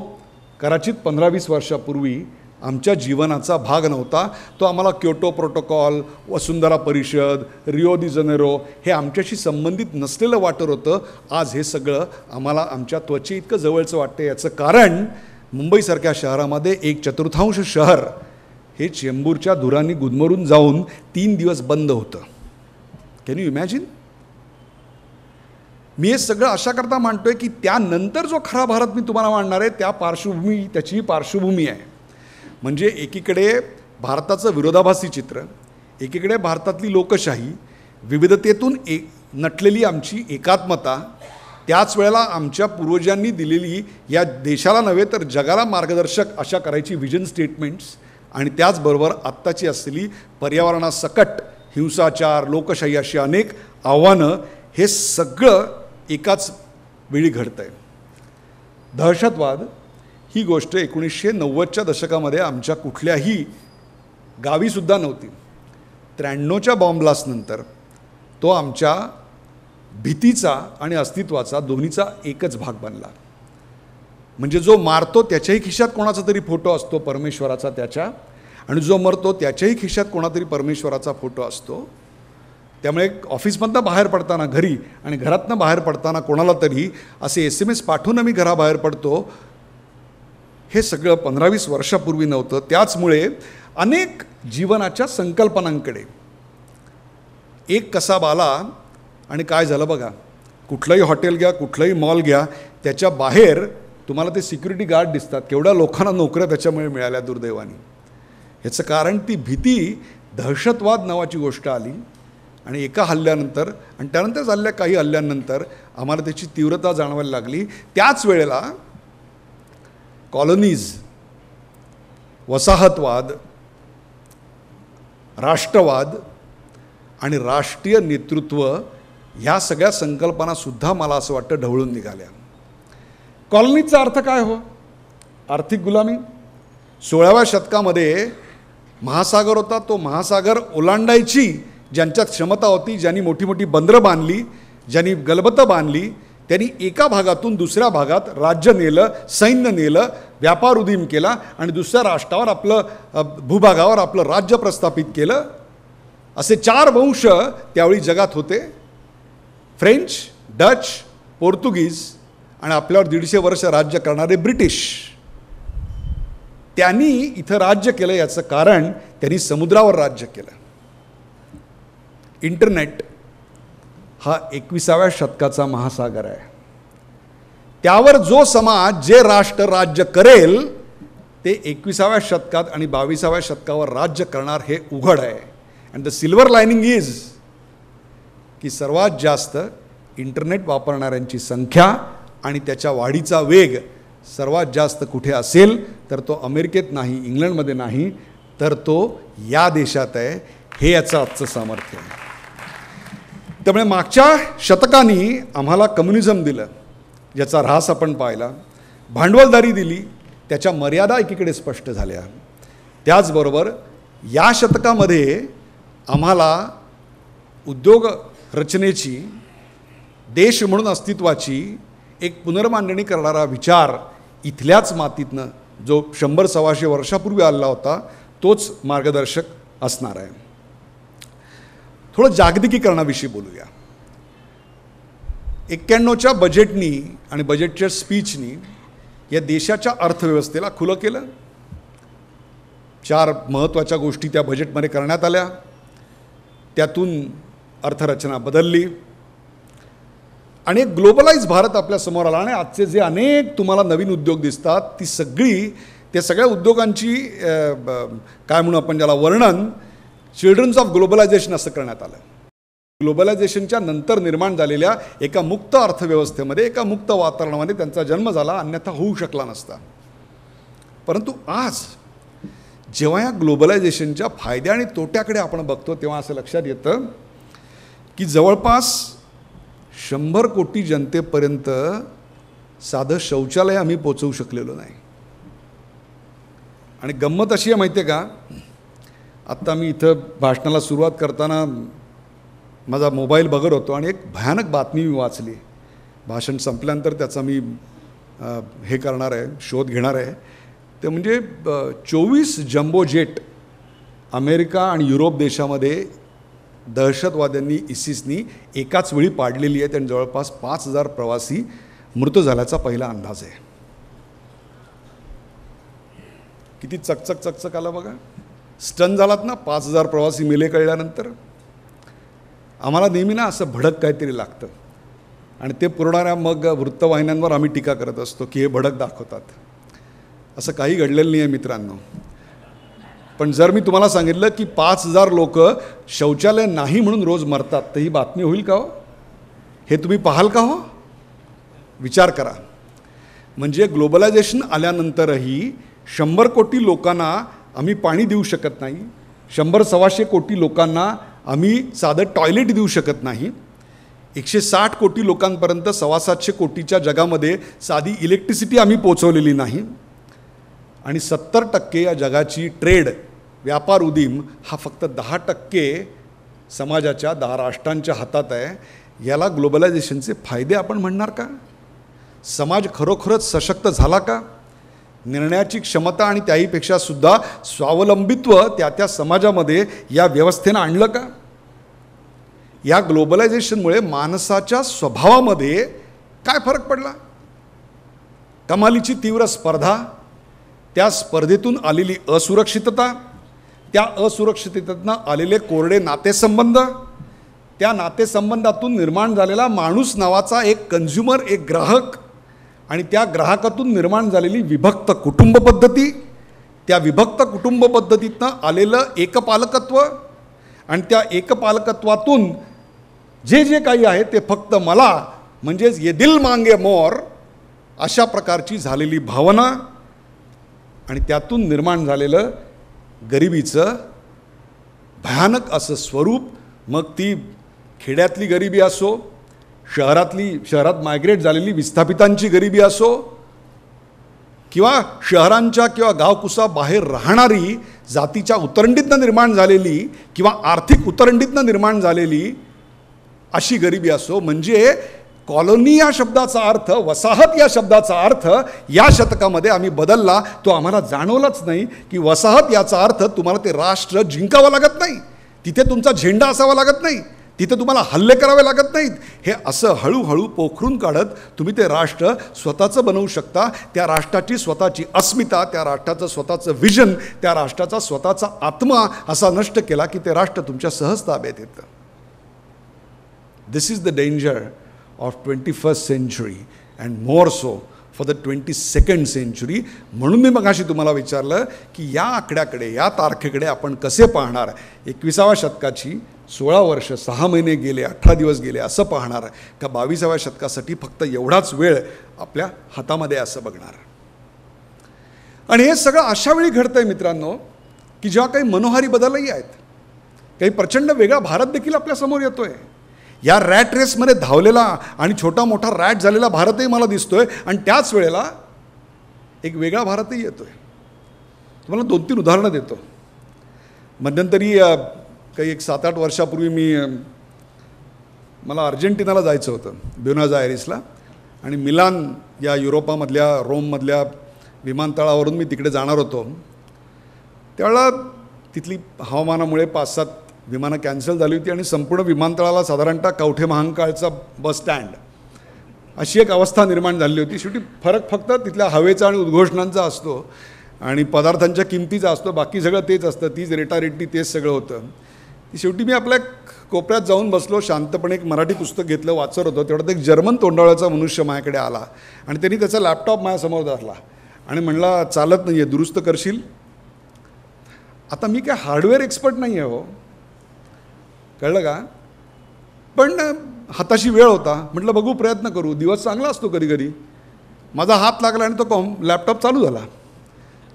कदाचित 15-20 वर्षापूर्वी आमच्या जीवनाचा भाग नव्हता. तो आम्हाला क्योटो प्रोटोकॉल, वसुंधरा परिषद, रिओ दी जेनेरो हे आमच्याशी संबंधित नसलेलं वाटत होतं. आज हे सगळं आम्हाला आमच्या त्वचे इतकं जवळचं वाटतं. याचं कारण मुंबईसारख्या शहरामध्ये 1/4 शहर हे चेंबूरच्या धुरांनी गुदमरून जाऊन 3 दिवस बंद होतं. Can you imagine? मी हे सगळं अशा करता मांडतोय की त्यानंतर जो खरा भारत मी तुम्हाला मांडणार आहे त्याची पार्श्वभूमी आहे. म्हणजे एकीकडे भारताचं विरोधाभासी चित्र, एकीकडे भारतातली लोकशाही, विविधतेतून नटलेली आमची एकात्मता, त्याच वेळेला आमच्या पूर्वजांनी दिलेली या देशाला नव्हे तर जगाला मार्गदर्शक अशा करायची विजन स्टेटमेंट्स आणि त्याचबरोबर आत्ताची असलेली पर्यावरणासकट हिंसाचार, लोकशाही अशी अनेक आव्हानं, हे सगळं एकाच वेळी घडतं आहे. दहशतवाद ही गोष्ट 1990च्या दशकामध्ये आमच्या कुठल्याही गावीसुद्धा नव्हती. 93च्या बॉम्ब ब्लास्टनंतर तो आमच्या भीतीचा आणि अस्तित्वाचा दोन्हीचा एकच भाग बनला. म्हणजे जो मारतो त्याच्याही खिशात कोणाचा तरी फोटो असतो परमेश्वराचा त्याच्या, आणि जो मरतो त्याच्याही खिशात कोणातरी परमेश्वराचा फोटो असतो. त्यामुळे ऑफिसमधनं बाहेर पडताना घरी आणि घरातनं बाहेर पडताना कोणाला तरी असे SMS पाठवून आम्ही घराबाहेर पडतो. हे सगळं 15-20 वर्षापूर्वी नव्हतं. त्याचमुळे अनेक जीवनाच्या संकल्पनांकडे एक कसाब आला आणि काय झालं बघा. कुठलंही हॉटेल घ्या, कुठलंही मॉल घ्या, त्याच्या बाहेर तुम्हाला ते सिक्युरिटी गार्ड दिसतात. केवढ्या लोकांना नोकऱ्या त्याच्यामुळे मिळाल्या दुर्दैवाने. याचं कारण ती भीती, दहशतवाद नावाची गोष्ट आली आणि एका हल्ल्यानंतर आणि त्यानंतर झालेल्या काही हल्ल्यांनंतर आम्हाला त्याची तीव्रता जाणवायला लागली. त्याच वेळेला कॉलनीज, वसाहतवाद, राष्ट्रवाद आणि राष्ट्रीय नेतृत्व ह्या सगळ्या संकल्पनासुद्धा मला असं वाटतं ढवळून निघाल्या. कॉलनीचा अर्थ काय हो? आर्थिक गुलामी. 16व्या शतकामध्ये महासागर होता. तो महासागर ओलांडायची ज्यांच्यात क्षमता होती, ज्यांनी मोठी मोठी बंदरं बांधली, ज्यांनी गलबतं बांधली, त्यांनी एका भागातून दुसऱ्या भागात राज्य नेलं, सैन्य नेलं, व्यापार उदीम केला आणि दुसऱ्या राष्ट्रावर आपलं भूभागावर आपलं राज्य प्रस्थापित केलं. असे 4 वंश त्यावेळी जगात होते: फ्रेंच, डच, पोर्तुगीज आणि आपल्यावर 150 वर्ष राज्य करणारे ब्रिटिश. त्यांनी इथं राज्य केलं याचं कारण त्यांनी समुद्रावर राज्य केलं. इंटरनेट हा 21व्या शतकाचा महासागर आहे. त्यावर जो समाज जे राष्ट्र राज्य करेल ते 21व्या शतकात आणि 22व्या शतकावर राज्य करणार हे उघड आहे. And the silver lining is की सर्वात जास्त इंटरनेट वापरणाऱ्यांची संख्या आणि त्याच्या वाढीचा वेग सर्वात जास्त कुठे असेल तर तो अमेरिकेत नाही, इंग्लंडमध्ये नाही, तर तो या देशात आहे. हे याचं आजचं सामर्थ्य आहे. त्यामुळे मागच्या शतकांनी आम्हाला कम्युनिझम दिलं, ज्याचा ऱ्हास आपण पाहिला, भांडवलदारी दिली, त्याच्या मर्यादा एकीकडे स्पष्ट झाल्या. त्याचबरोबर या शतकामध्ये आम्हाला उद्योग रचनेची, देश म्हणून अस्तित्वाची एक पुनर्मांडणी करणारा विचार इथल्याच मातीतनं जो 100-125 वर्षापूर्वी आला होता तोच मार्गदर्शक असणार आहे. थोडं जागतिकीकरणाविषयी बोलूया. 91च्या बजेटनी आणि बजेटच्या स्पीचनी या देशाच्या अर्थव्यवस्थेला खुलं केलं. 4 महत्त्वाच्या गोष्टी त्या बजेटमध्ये करण्यात आल्या. त्यातून अर्थरचना बदलली आणि एक ग्लोबलाइज भारत आपल्या समोर आला. आणि आजचे जे अनेक तुम्हाला नवीन उद्योग दिसतात त्या सगळ्या उद्योगांची काय म्हणू आपण ज्याला वर्णन चिल्ड्रन्स ऑफ ग्लोबलायझेशन असं करण्यात आलं. ग्लोबलायझेशनच्या नंतर निर्माण झालेल्या एका मुक्त अर्थव्यवस्थेमध्ये, एका मुक्त वातावरणामध्ये त्यांचा जन्म झाला, अन्यथा होऊ शकला नसता. परंतु आज जेव्हा या ग्लोबलायझेशनच्या फायद्या आणि तोट्याकडे आपण बघतो तेव्हा असं लक्षात येतं की जवळपास 100 कोटी जनतेपर्यंत साधं शौचालय आम्ही पोचवू शकलेलो नाही. आणि गंमत अशी आहे माहिती आहे का, आत्ता मी इथं भाषणाला सुरुवात करताना माझा मोबाईल बघत होतो आणि एक भयानक बातमी मी वाचली. भाषण संपल्यानंतर त्याचा मी हे करणार आहे, शोध घेणार आहे. ते म्हणजे 24 जम्बो जेट अमेरिका आणि युरोप देशामध्ये दहशतवाद्यांनी, इसिसनी एकाच वेळी पाडलेली आहे. आणि जवळपास 5000 प्रवासी मृत झाल्याचा पहिला अंदाज आहे. किती चकचक आला बघा. स्टन झालात ना, 5000 प्रवासी मेले कळल्यानंतर. आम्हाला नेहमी ना असं भडक काहीतरी लागतं आणि ते पुरवणाऱ्या मग वृत्तवाहिन्यांवर आम्ही टीका करत असतो की हे भडक दाखवतात. असं काही घडलेलं नाही आहे मित्रांनो. पण जर मी तुम्हाला सांगितलं की 5000 लोक शौचालय नाही म्हणून रोज मरतात तर ही बातमी होईल का हो? हे तुम्ही पाहाल का हो? विचार करा. म्हणजे ग्लोबलायझेशन आल्यानंतरही 100 कोटी लोकांना आम्ही पाणी देऊ शकत नाही, 100-125 कोटी लोकांना आम्ही साधं टॉयलेट देऊ शकत नाही, 160 कोटी लोकांपर्यंत 750 कोटीच्या जगामध्ये साधी इलेक्ट्रिसिटी आम्ही पोचवलेली नाही. आणि 70% या जगाची ट्रेड, व्यापार उदीम हा फक्त 10% समाजाच्या 10 राष्ट्रांच्या हातात आहे. याला ग्लोबलायझेशनचे फायदे आपण म्हणणार का? समाज खरोखरच सशक्त झाला का? निर्णयाची क्षमता आणि त्याहीपेक्षा सुद्धा स्वावलंबित्व त्या समाजामध्ये या व्यवस्थेनं आणलं का? या ग्लोबलायझेशनमुळे माणसाच्या स्वभावामध्ये काय फरक पडला? कमालीची तीव्र स्पर्धा, त्या स्पर्धेतून आलेली असुरक्षितता, त्या असुरक्षिततेतनं आलेले कोरडे नातेसंबंध, त्या नातेसंबंधातून निर्माण झालेला माणूस नावाचा एक कंझ्युमर, एक ग्राहक, आणि त्या ग्राहकातून निर्माण झालेली विभक्त कुटुंब पद्धती, त्या विभक्त कुटुंब पद्धतीतनं आलेलं एकपालकत्व, आणि त्या एकपालकत्वातून जे काही आहे ते फक्त मला, म्हणजेच ये दिल मांगे मोर, अशा प्रकारची झालेली भावना, आणि त्यातून निर्माण झालेलं गरिबीचं भयानक असं स्वरूप. मग ती खेड्यातली गरिबी असो, शहरात मायग्रेट झालेली विस्थापितांची गरिबी असो, किंवा शहरांच्या किंवा गावकुसा बाहेर राहणारी जातीच्या उतरंडीतनं निर्माण झालेली किंवा आर्थिक उतरंडीतनं निर्माण झालेली अशी गरिबी असो. म्हणजे कॉलनी या शब्दाचा अर्थ, वसाहत या शब्दाचा अर्थ या शतकामध्ये आम्ही बदलला. तो आम्हाला जाणवलाच नाही की वसाहत याचा अर्थ तुम्हाला ते राष्ट्र जिंकावं लागत नाही, तिथे तुमचा झेंडा असावा लागत नाही, तिथे तुम्हाला हल्ले करावे लागत नाहीत. हे असं हळूहळू पोखरून काढत तुम्ही ते राष्ट्र स्वतःचं बनवू शकता. त्या राष्ट्राची स्वतःची अस्मिता, त्या राष्ट्राचं स्वतःचं विजन, त्या राष्ट्राचा स्वतःचा आत्मा असा नष्ट केला की ते राष्ट्र तुमच्या सहज ताब्यात येतं. This is the danger of 21st century and more so for the 22nd century. म्हणून मी मगाशी तुम्हाला विचारलं की या आकड्याकडे, या तारखेकडे आपण कसे पाहणार. 21व्या शतकाची 16 वर्ष 6 महिने गेले, 18 दिवस गेले असं पाहणार का 22व्या शतकासाठी फक्त एवढाच वेळ आपल्या हातामध्ये असं बघणार. आणि हे सगळं अशा वेळी घडतंय मित्रांनो की जेव्हा काही मनोहारी बदलही आहेत, काही प्रचंड वेगळा भारत देखील आपल्यासमोर येतोय. या रॅट रेसमध्ये धावलेला आणि छोटा मोठा रॅट झालेला भारतही मला दिसतोय आणि त्याच वेळेला एक वेगळा भारतही येतोय. तुम्हाला 2-3 उदाहरणं देतो. मध्यंतरी काही एक 7-8 वर्षापूर्वी मला अर्जेंटिनाला जायचं होतं, ब्युनॉस आयर्सला. आणि मिलान या युरोपामधल्या, रोममधल्या विमानतळावरून मी तिकडे जाणार होतो. त्यावेळेला तिथली हवामानामुळे 5-7 विमानं कॅन्सल झाली होती आणि संपूर्ण विमानतळाला साधारणतः कवठे महांकाळचा बस स्टँड अशी एक अवस्था निर्माण झाली होती. शेवटी फरक फक्त तिथल्या हवेचा आणि उद्घोषणांचा असतो आणि पदार्थांच्या किमतीचा असतो. बाकी सगळं तेच असतं, तीच रेटारेटी, तेच सगळं होतं. शेवटी मी आपल्या कोपऱ्यात जाऊन बसलो, शांतपणे एक मराठी पुस्तक घेतलं, वाचत होतो. तेवढ्यात एक जर्मन तोंडावळ्याचा मनुष्य माझ्याकडे आला आणि त्यांनी त्याचा लॅपटॉप माझ्यासमोर धरला आणि म्हणला, चालत नाही आहे, दुरुस्त करशील. आता मी काय हार्डवेअर एक्सपर्ट नाही आहे हो, कळलं का, पण हाताशी वेळ होता. म्हटलं बघू, प्रयत्न करू. दिवस चांगला असतो कधी कधी. माझा हात लागला आणि तो लॅपटॉप चालू झाला.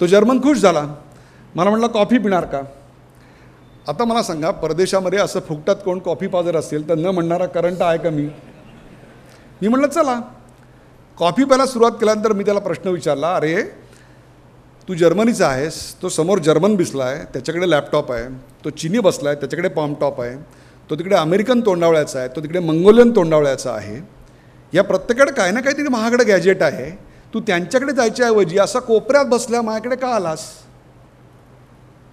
तो जर्मन खुश झाला. मला म्हटलं, कॉफी पिणार का. आता मला सांगा, परदेशामध्ये असं फुकटात कोण कॉफी पाजर असेल तर न म्हणणारा करंट आहे का मी म्हटलं चला. कॉफी प्यायला सुरुवात केल्यानंतर मी त्याला प्रश्न विचारला, अरे तू जर्मनीचा आहेस, तो समोर जर्मन बसला आहे, त्याच्याकडे लॅपटॉप आहे. तो चिनी बसला आहे, त्याच्याकडे पॉमटॉप आहे. तो तिकडे अमेरिकन तोंडावळ्याचा आहे, तो तिकडे मंगोलियन तोंडावळ्याचा आहे. या प्रत्येकाकडे काही ना काहीतरी महागडं गॅजेट आहे. तू त्यांच्याकडे जायच्याऐवजी असा कोपऱ्यात बसल्या माझ्याकडे का आलास.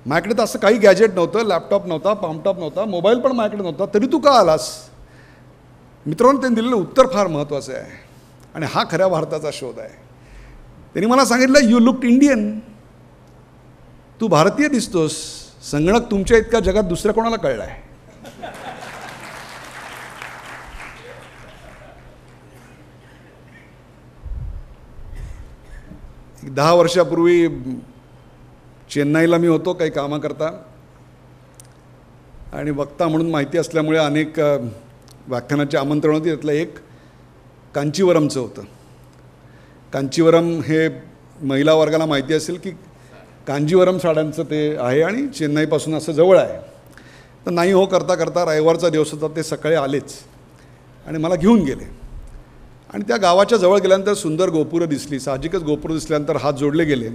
माझ्याकडे तर असं काही गॅजेट नव्हतं, लॅपटॉप नव्हता, पॉमटॉप नव्हता, मोबाईल पण माझ्याकडे नव्हता, तरी तू का आलास. मित्रांनो, त्यांनी दिलेलं उत्तर फार महत्त्वाचं आहे आणि हा खऱ्या भारताचा शोध आहे. त्यांनी मला सांगितलं, यू लुक्ड इंडियन. तू भारतीय दिसतोस. संगणक तुमच्या इतक्या जगात दुसऱ्या कोणाला कळला आहे. एक 10 वर्षापूर्वी चेन्नईला मी होतो काही कामाकरता आणि वक्ता म्हणून माहिती असल्यामुळे अनेक व्याख्यानाचे आमंत्रण होते. त्यातलं एक कांचीवरमचं होतं. कांचीवरम हे महिला वर्गाला माहिती असेल की कांजीवरम साड्यांचं ते आहे आणि चेन्नईपासून असं जवळ आहे. तर नाही हो करता करता रविवारचा दिवस होता, ते सकाळी आलेच आणि मला घेऊन गेले. आणि त्या गावाच्या जवळ गेल्यानंतर सुंदर गोपुरं दिसली. साहजिकच गोपुरं दिसल्यानंतर हात जोडले गेले.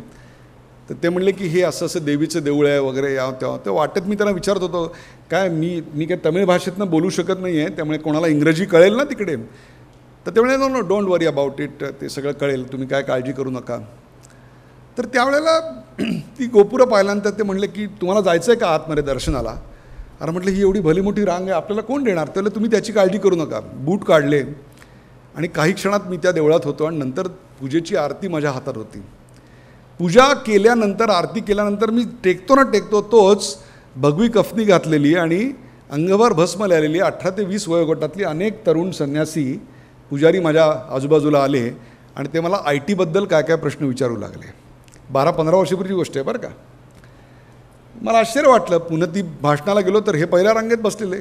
तर ते म्हणले की हे असं असं देवीचं देऊळ आहे वगैरे या तेव्हा. ते वाटेत मी त्यांना विचारत होतो, काय मी काय तमिळ भाषेतनं बोलू शकत नाही आहे, त्यामुळे कोणाला इंग्रजी कळेल ना तिकडे. तर ते म्हणे, no don't worry about it, ते सगळं कळेल, तुम्ही काय काळजी करू नका. तर त्यावेळेला ती गोपुरं पाहिल्यानंतर ते म्हणले की तुम्हाला जायचं आहे का आतमध्ये दर्शनाला. अरे म्हटलं, ही एवढी भली मोठी रांग आहे, आपल्याला कोण देणार. त्याला तुम्ही त्याची काळजी करू नका. बूट काढले आणि काही क्षणात मी त्या देवळात होतो आणि नंतर पूजेची आरती माझ्या हातात होती. पूजा केल्यानंतर, आरती केल्यानंतर मी टेकतो तोच भगवी कफनी घातलेली आणि अंगभर भस्म लिहिलेली 18 ते 20 वयोगटातली अनेक तरुण संन्यासी पुजारी माझ्या आजूबाजूला आले आणि ते मला IT-बद्दल काय काय प्रश्न विचारू लागले. 12-15 वर्षापूर्वीची गोष्ट आहे बरं का. मला आश्चर्य वाटलं. पुन्हा ती भाषणाला गेलो तर हे पहिल्या रांगेत बसलेले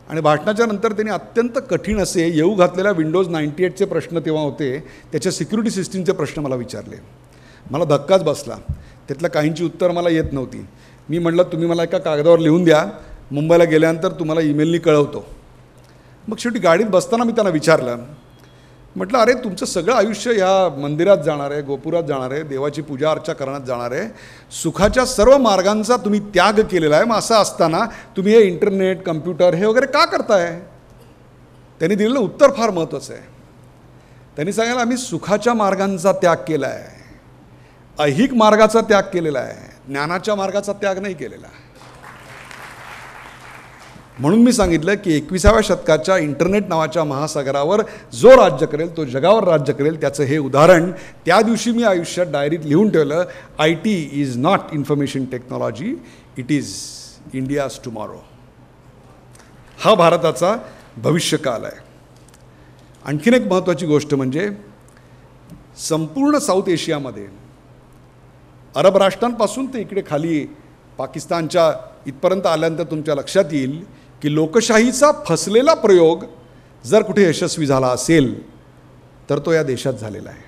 आणि भाषणाच्या नंतर त्यांनी अत्यंत कठीण असे येऊ घातलेल्या विंडोज 98चे प्रश्न तेव्हा होते, त्याच्या सिक्युरिटी सिस्टीमचे प्रश्न मला विचारले. मला धक्काच बसला. त्यातल्या काहींची उत्तर मला येत नव्हती. मी म्हटलं, तुम्ही मला एका कागदावर लिहून द्या, मुंबईला गेल्यानंतर तुम्हाला ईमेलनी कळवतो. मग शेवटी गाडीत बसताना मी त्यांना विचारलं, म्हटलं, अरे तुमचं सगळं आयुष्य ह्या मंदिरात जाणार आहे, गोपुरात जाणार आहे, देवाची पूजा अर्चा करण्यात जाणार आहे, सुखाच्या सर्व मार्गांचा तुम्ही त्याग केलेला आहे. मग असं असताना तुम्ही हे इंटरनेट, कम्प्युटर हे वगैरे का करताय. त्यांनी दिलेलं उत्तर फार महत्त्वाचं आहे. त्यांनी सांगितलं, आम्ही सुखाच्या मार्गांचा त्याग केला आहे, ऐहिक मार्गाचा त्याग केलेला आहे, ज्ञानाच्या मार्गाचा त्याग नाही केलेला. म्हणून मी सांगितलं की 21व्या शतकाच्या इंटरनेट नावाच्या महासागरावर जो राज्य करेल तो जगावर राज्य करेल. त्याचं हे उदाहरण त्या दिवशी मी आयुष्यात डायरीत लिहून ठेवलं. IT is not information technology, it is India's tomorrow. हा भारताचा भविष्यकाल आहे. आणखीन एक महत्त्वाची गोष्ट म्हणजे संपूर्ण साऊथ एशियामध्ये अरब राष्ट्रांपासून ते इकडे खाली पाकिस्तानच्या इथपर्यंत आल्यानंतर तुमच्या लक्षात येईल की लोकशाहीचा फसलेला प्रयोग जर कुठे यशस्वी झाला असेल तर तो या देशात झालेला आहे,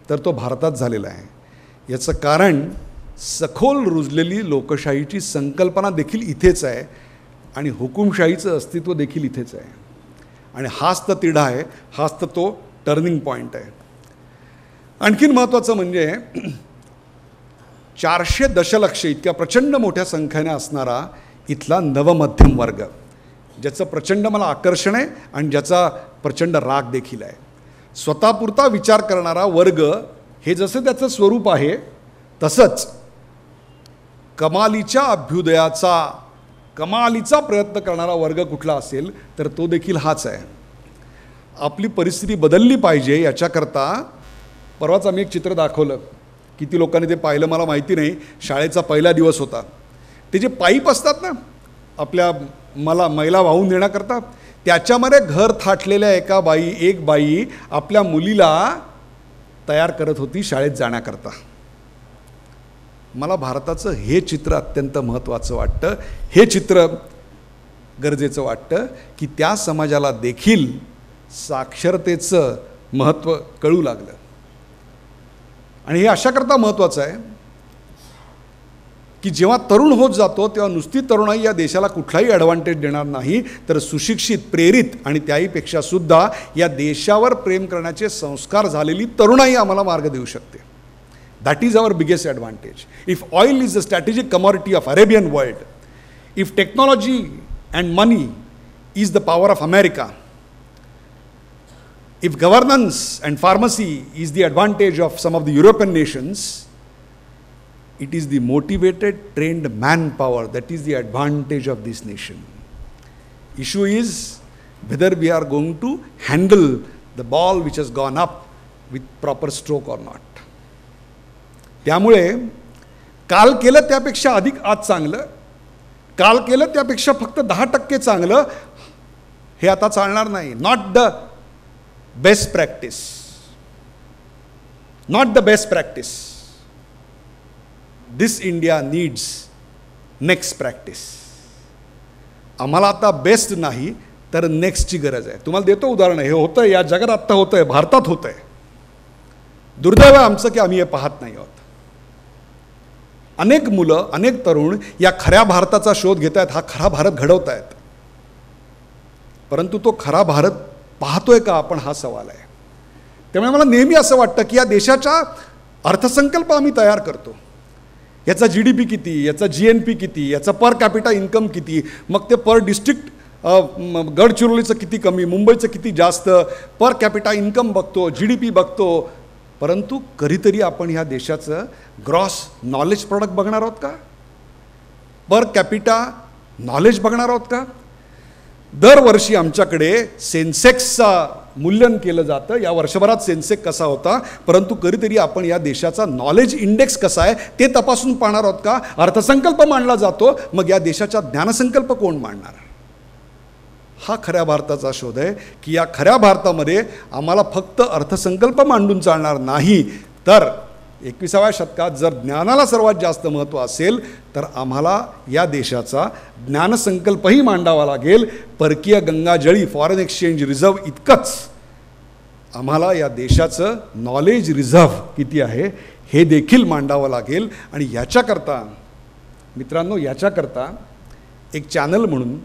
तर तो भारतात झालेला आहे. याचं कारण सखोल रुजलेली लोकशाहीची संकल्पना देखील इथेच आहे आणि हुकुमशाहीचं अस्तित्व देखील इथेच आहे. आणि हाच तर तिढा आहे, हाच तर तो टर्निंग पॉईंट आहे. आणखीन महत्त्वाचं म्हणजे 400 दशलक्ष इतक्या प्रचंड मोठ्या संख्येने असणारा इथला नवमध्यम वर्ग, ज्याचं प्रचंड मला आकर्षण आहे आणि ज्याचा प्रचंड राग देखील आहे. स्वतःपुरता विचार करणारा वर्ग हे जसं त्याचं स्वरूप आहे तसंच कमालीच्या अभ्युदयाचा, कमालीचा प्रयत्न करणारा वर्ग कुठला असेल तर तो देखील हाच आहे. आपली परिस्थिती बदलली पाहिजे याच्याकरता परवाच आम्ही एक चित्र दाखवलं. किती लोकांनी ते पाहिलं मला माहिती नाही. शाळेचा पहिला दिवस होता. ते जे पाईप असतात ना आपल्या मैला वाहून देण्याकरता, त्याच्यामध्ये घर थाटलेल्या एक बाई आपल्या मुलीला तयार करत होती शाळेत जाण्याकरता. मला भारताचं हे चित्र अत्यंत महत्त्वाचं वाटतं. हे चित्र गरजेचं वाटतं की त्या समाजाला देखील साक्षरतेचं महत्त्व कळू लागलं. आणि हे अशाकरता महत्त्वाचं आहे की जेव्हा तरुण होत जातो तेव्हा नुसती तरुणाई या देशाला कुठलाही ॲडव्हान्टेज देणार नाही, तर सुशिक्षित, प्रेरित आणि त्याहीपेक्षा सुद्धा या देशावर प्रेम करण्याचे संस्कार झालेली तरुणाई आम्हाला मार्ग देऊ शकते. That is our biggest advantage. If oil is the strategic commodity of Arabian world, if technology and money is the power of America, if governance and pharmacy is the advantage of some of the European nations, it is the motivated, trained manpower that is the advantage of this nation. Issue is whether we are going to handle the ball which has gone up with proper stroke or not. त्यामुळे काल केलं त्यापेक्षा अधिक आज चांगलं, काल केलं त्यापेक्षा फक्त 10% चांगलं हे आता चालणार नाही. Not the best practice, not the best practice. This India needs next practice. आम्हाला आता बेस्ट नाही तर नेक्स्टची गरज आहे. तुम्हाला देतो उदाहरण. हे होतं आहे, या जगात आत्ता होतं आहे, भारतात होतं आहे. दुर्दैव आहे आमचं की आम्ही हे पाहत नाही आहोत. अनेक मुलं, अनेक तरुण या खऱ्या भारताचा शोध घेत आहेत, हा खरा भारत घडवत आहेत. परंतु तो खरा भारत पाहतोय का आपण, हा सवाल आहे. त्यामुळे मला नेहमी असं वाटतं की या देशाचा अर्थसंकल्प आम्ही तयार करतो. याचा GDP किती, याचा GNP किती, याचा पर कॅपिटा इन्कम किती, मग ते पर डिस्ट्रिक्ट गडचिरोलीचं किती कमी, मुंबईचं किती जास्त, पर कॅपिटा इन्कम बघतो, GDP बघतो. परंतु कधीतरी आपण ह्या देशाचं ग्रॉस नॉलेज प्रॉडक्ट बघणार आहोत का? पर कॅपिटा नॉलेज बघणार आहोत का? दरवर्षी आमच्याकडे सेन्सेक्सचं मूल्यन केलं जातं. या वर्षभरात सेन्सेक्स कसा होता, परंतु कधीतरी आपण या देशाचा नॉलेज इंडेक्स कसा आहे ते तपासून पाहणार आहोत का? अर्थसंकल्प मांडला जातो, मग या देशाचा ज्ञानसंकल्प कोण मांडणार? हा खऱ्या भारताचा शोध आहे की या खऱ्या भारतामध्ये आम्हाला फक्त अर्थसंकल्प मांडून चालणार नाही, तर 21व्या शतकात जर ज्ञानाला सर्वात जास्त महत्त्व असेल तर आम्हाला या देशाचा ज्ञानसंकल्पही मांडावा लागेल. परकीय गंगाजळी फॉरेन एक्सचेंज रिझर्व इतकंच आम्हाला या देशाचं नॉलेज रिझर्व किती आहे हे देखील मांडावं लागेल. आणि याच्याकरता मित्रांनो, याच्याकरता एक चॅनल म्हणून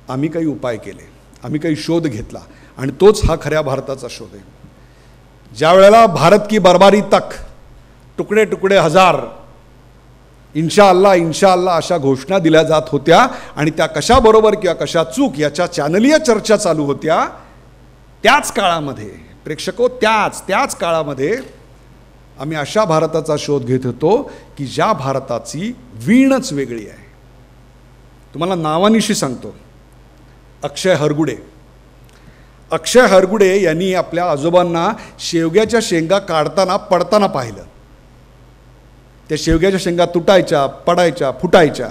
आम्ही काही उपाय केले, आम्ही काही शोध घेतला आणि तोच हा खऱ्या भारताचा शोध आहे. ज्या वेळेला भारत की बर्बारी तक, टुकडे टुकडे हजार, इंशाअल्लाह अशा घोषणा दिल्या जात होत्या आणि त्या कशा बरोबर किंवा कशा चूक याच्या चॅनलीय चर्चा चालू होत्या, त्याच काळामध्ये प्रेक्षको, त्याच काळामध्ये आम्ही अशा भारताचा शोध घेत होतो की ज्या भारताची वीणच वेगळी आहे. तुम्हाला नावानिशी सांगतो, अक्षय हरगुडे. अक्षय हरगुडे यांनी आपल्या आजोबांना शेवग्याच्या शेंगा काढताना पडताना पाहिलं. त्या शेवग्याच्या शेंगा तुटायच्या, पडायच्या, फुटायच्या.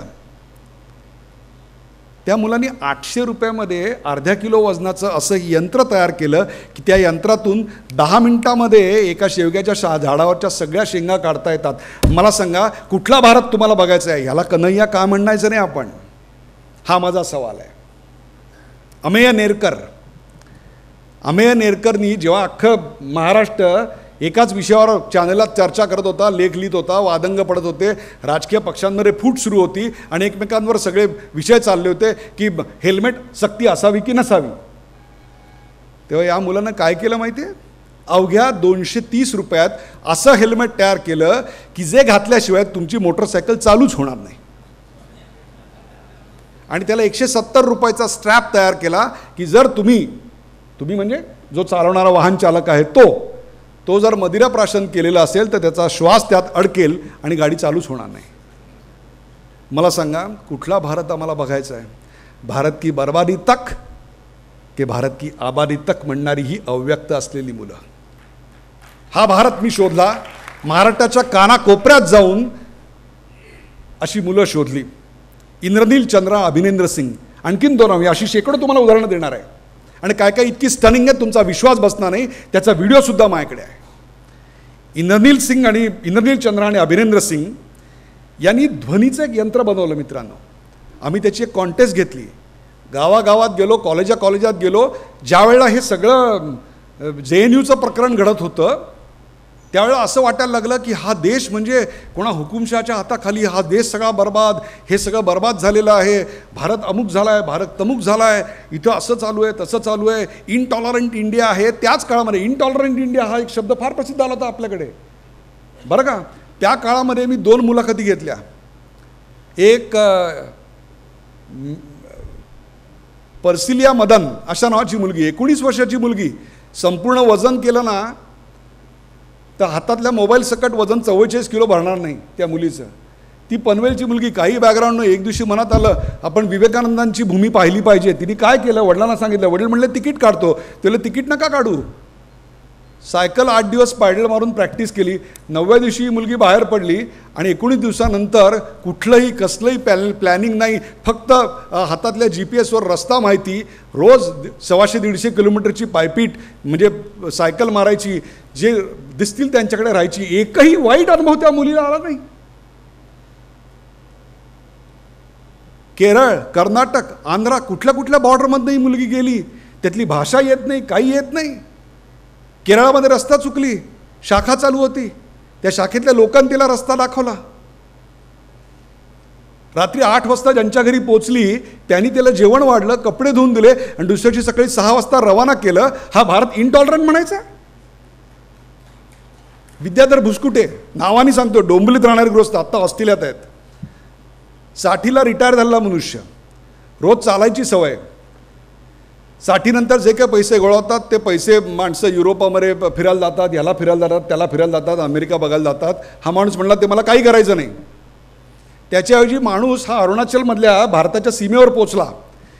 त्या मुलांनी 800 रुपयामध्ये अर्ध्या किलो वजनाचं असं यंत्र तयार केलं की त्या यंत्रातून 10 मिनिटामध्ये एका शेवग्याच्या झाडावरच्या सगळ्या शेंगा काढता येतात. मला सांगा, कुठला भारत तुम्हाला बघायचा आहे? ह्याला कन्हैया का म्हणायचं नाही आपण? हा माझा सवाल आहे. अमेय नेरकरनी जेव्हा अख्खं महाराष्ट्र एकाच विषयावर चॅनलात चर्चा करत होता, लेख लिहित होता, वादंग पडत होते, राजकीय पक्षांमध्ये फूट सुरू होती आणि एकमेकांवर सगळे विषय चालले होते की हेल्मेट सक्ती असावी की नसावी, तेव्हा या मुलानं काय केलं माहिती आहे? अवघ्या 230 रुपयात असं हेल्मेट तयार केलं की जे घातल्याशिवाय तुमची मोटरसायकल चालूच होणार नाही. आणि त्याला 170 रुपयाचा स्ट्रॅप तयार केला की जर तुम्ही म्हणजे जो चालवणारा वाहन चालक आहे तो जर मदिराप्राशन केलेला असेल तर त्याचा श्वास त्यात अडकेल आणि गाडी चालूच होणार नाही. मला सांगा, कुठला भारत आम्हाला बघायचा आहे? भारत की बर्बादी तक की भारत की आबादी तक म्हणणारी ही अव्यक्त असलेली मुलं. हा भारत मी शोधला. महाराष्ट्राच्या कानाकोपऱ्यात जाऊन अशी मुलं शोधली. इंद्रनील चंद्रा, अभिनेंद्र सिंग, आणखीन 2 अशी शेकडो तुम्हाला उदाहरणं देणार आहे. आणि काय काय इतकी स्टनिंग आहे तुमचा विश्वास बसणार नाही. त्याचा व्हिडिओसुद्धा माझ्याकडे आहे. इंद्रनील चंद्रा आणि अभिनेंद्र सिंग यांनी ध्वनीचं एक यंत्र बनवलं मित्रांनो. आम्ही त्याची एक कॉन्टेस्ट घेतली. गावागावात गेलो, कॉलेजात गेलो. ज्यावेळेला हे सगळं JNUचं प्रकरण घडत होतं त्यावेळेला असं वाटायला लागलं की हा देश म्हणजे कोणा हुकुमशाच्या हाताखाली, हा देश सगळा बर्बाद, हे सगळं बर्बाद झालेलं आहे, भारत अमुक झाला आहे, भारत तमुक झाला आहे, इथं असं चालू आहे, तसं चालू आहे, इनटॉलरंट इंडिया आहे. त्याच काळामध्ये इनटॉलरंट इंडिया हा एक शब्द फार प्रसिद्ध आला होता आपल्याकडे, बरं का. त्या काळामध्ये मी 2 मुलाखती घेतल्या. एक पर्सिलिया मदन अशा नावाची मुलगी, 19 वर्षाची मुलगी. संपूर्ण वजन केलं ना तर हातातल्या मोबाईल सकट वजन 44 किलो भरणार नाही त्या मुलीचं. ती पनवेलची मुलगी, काही बॅकग्राऊंड नाही. एक दिवशी मनात आलं आपण विवेकानंदांची भूमी पाहिली पाहिजे. तिने काय केलं, वडिलांना सांगितलं. वडील म्हणले तिकीट काढतो. त्याला तिकीट नका काढू. सायकल 8 दिवस पायडल मारून प्रॅक्टिस केली. 9व्या दिवशी ही मुलगी बाहेर पडली आणि 19 दिवसानंतर कसलंही प्लॅनिंग नाही, फक्त हातातल्या GPS वर रस्ता माहिती, रोज 125-150 किलोमीटरची पायपीट म्हणजे सायकल मारायची, जे दिसतील त्यांच्याकडे राहायची. एकही वाईट अनुभव त्या मुलीला आला नाही. केरळ, कर्नाटक, आंध्रा, कुठल्या बॉर्डरमधनं ही मुलगी गेली. त्यातली भाषा येत नाही, काही येत नाही. केरळामध्ये रस्ता चुकली, शाखा चालू होती, त्या शाखेतल्या लोकांनी तिला रस्ता दाखवला. रात्री 8 वाजता ज्यांच्या घरी पोचली त्यांनी त्याला जेवण वाढलं, कपडे धुवून दिले आणि दुसऱ्या दिवशी सकाळी 6 वाजता रवाना केलं. हा भारत इनटॉलरंट म्हणायचा? विद्याधर भुसकुटे नावाने सांगतो, डोंबिवलीत राहणारे गृहस्थ, आत्ता ऑस्ट्रेलियात आहेत. 60ला रिटायर झालेला मनुष्य, रोज चालायची सवय. 60 नंतर जे काही पैसे गोळवतात ते पैसे माणसं युरोपामध्ये फिरायला जातात, याला फिरायला जातात, त्याला फिरायला जातात, अमेरिका बघायला जातात. हा माणूस म्हणला ते मला काही करायचं नाही. त्याच्याऐवजी माणूस हा अरुणाचलमधल्या भारताच्या सीमेवर पोचला.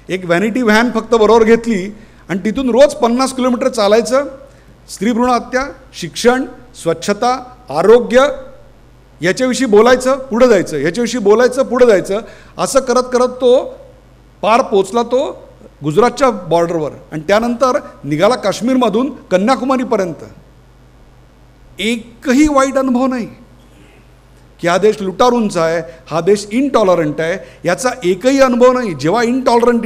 एक व्हॅनिटी व्हॅन फक्त बरोबर घेतली आणि तिथून रोज 50 किलोमीटर चालायचं. स्त्रीभ्रूण हत्या, शिक्षण, स्वच्छता, आरोग्य याच्याविषयी बोलायचं, पुढं जायचं, याच्याविषयी बोलायचं, पुढं जायचं. असं करत करत तो पार पोचला तो गुजरातच्या बॉर्डरवर आणि त्यानंतर निघाला काश्मीरमधून कन्याकुमारीपर्यंत. एकही वाईट अनुभव नाही की हा देश लुटारूंचा आहे, हा देश इनटॉलरंट आहे, याचा एकही अनुभव नाही. जेव्हा इनटॉलरंट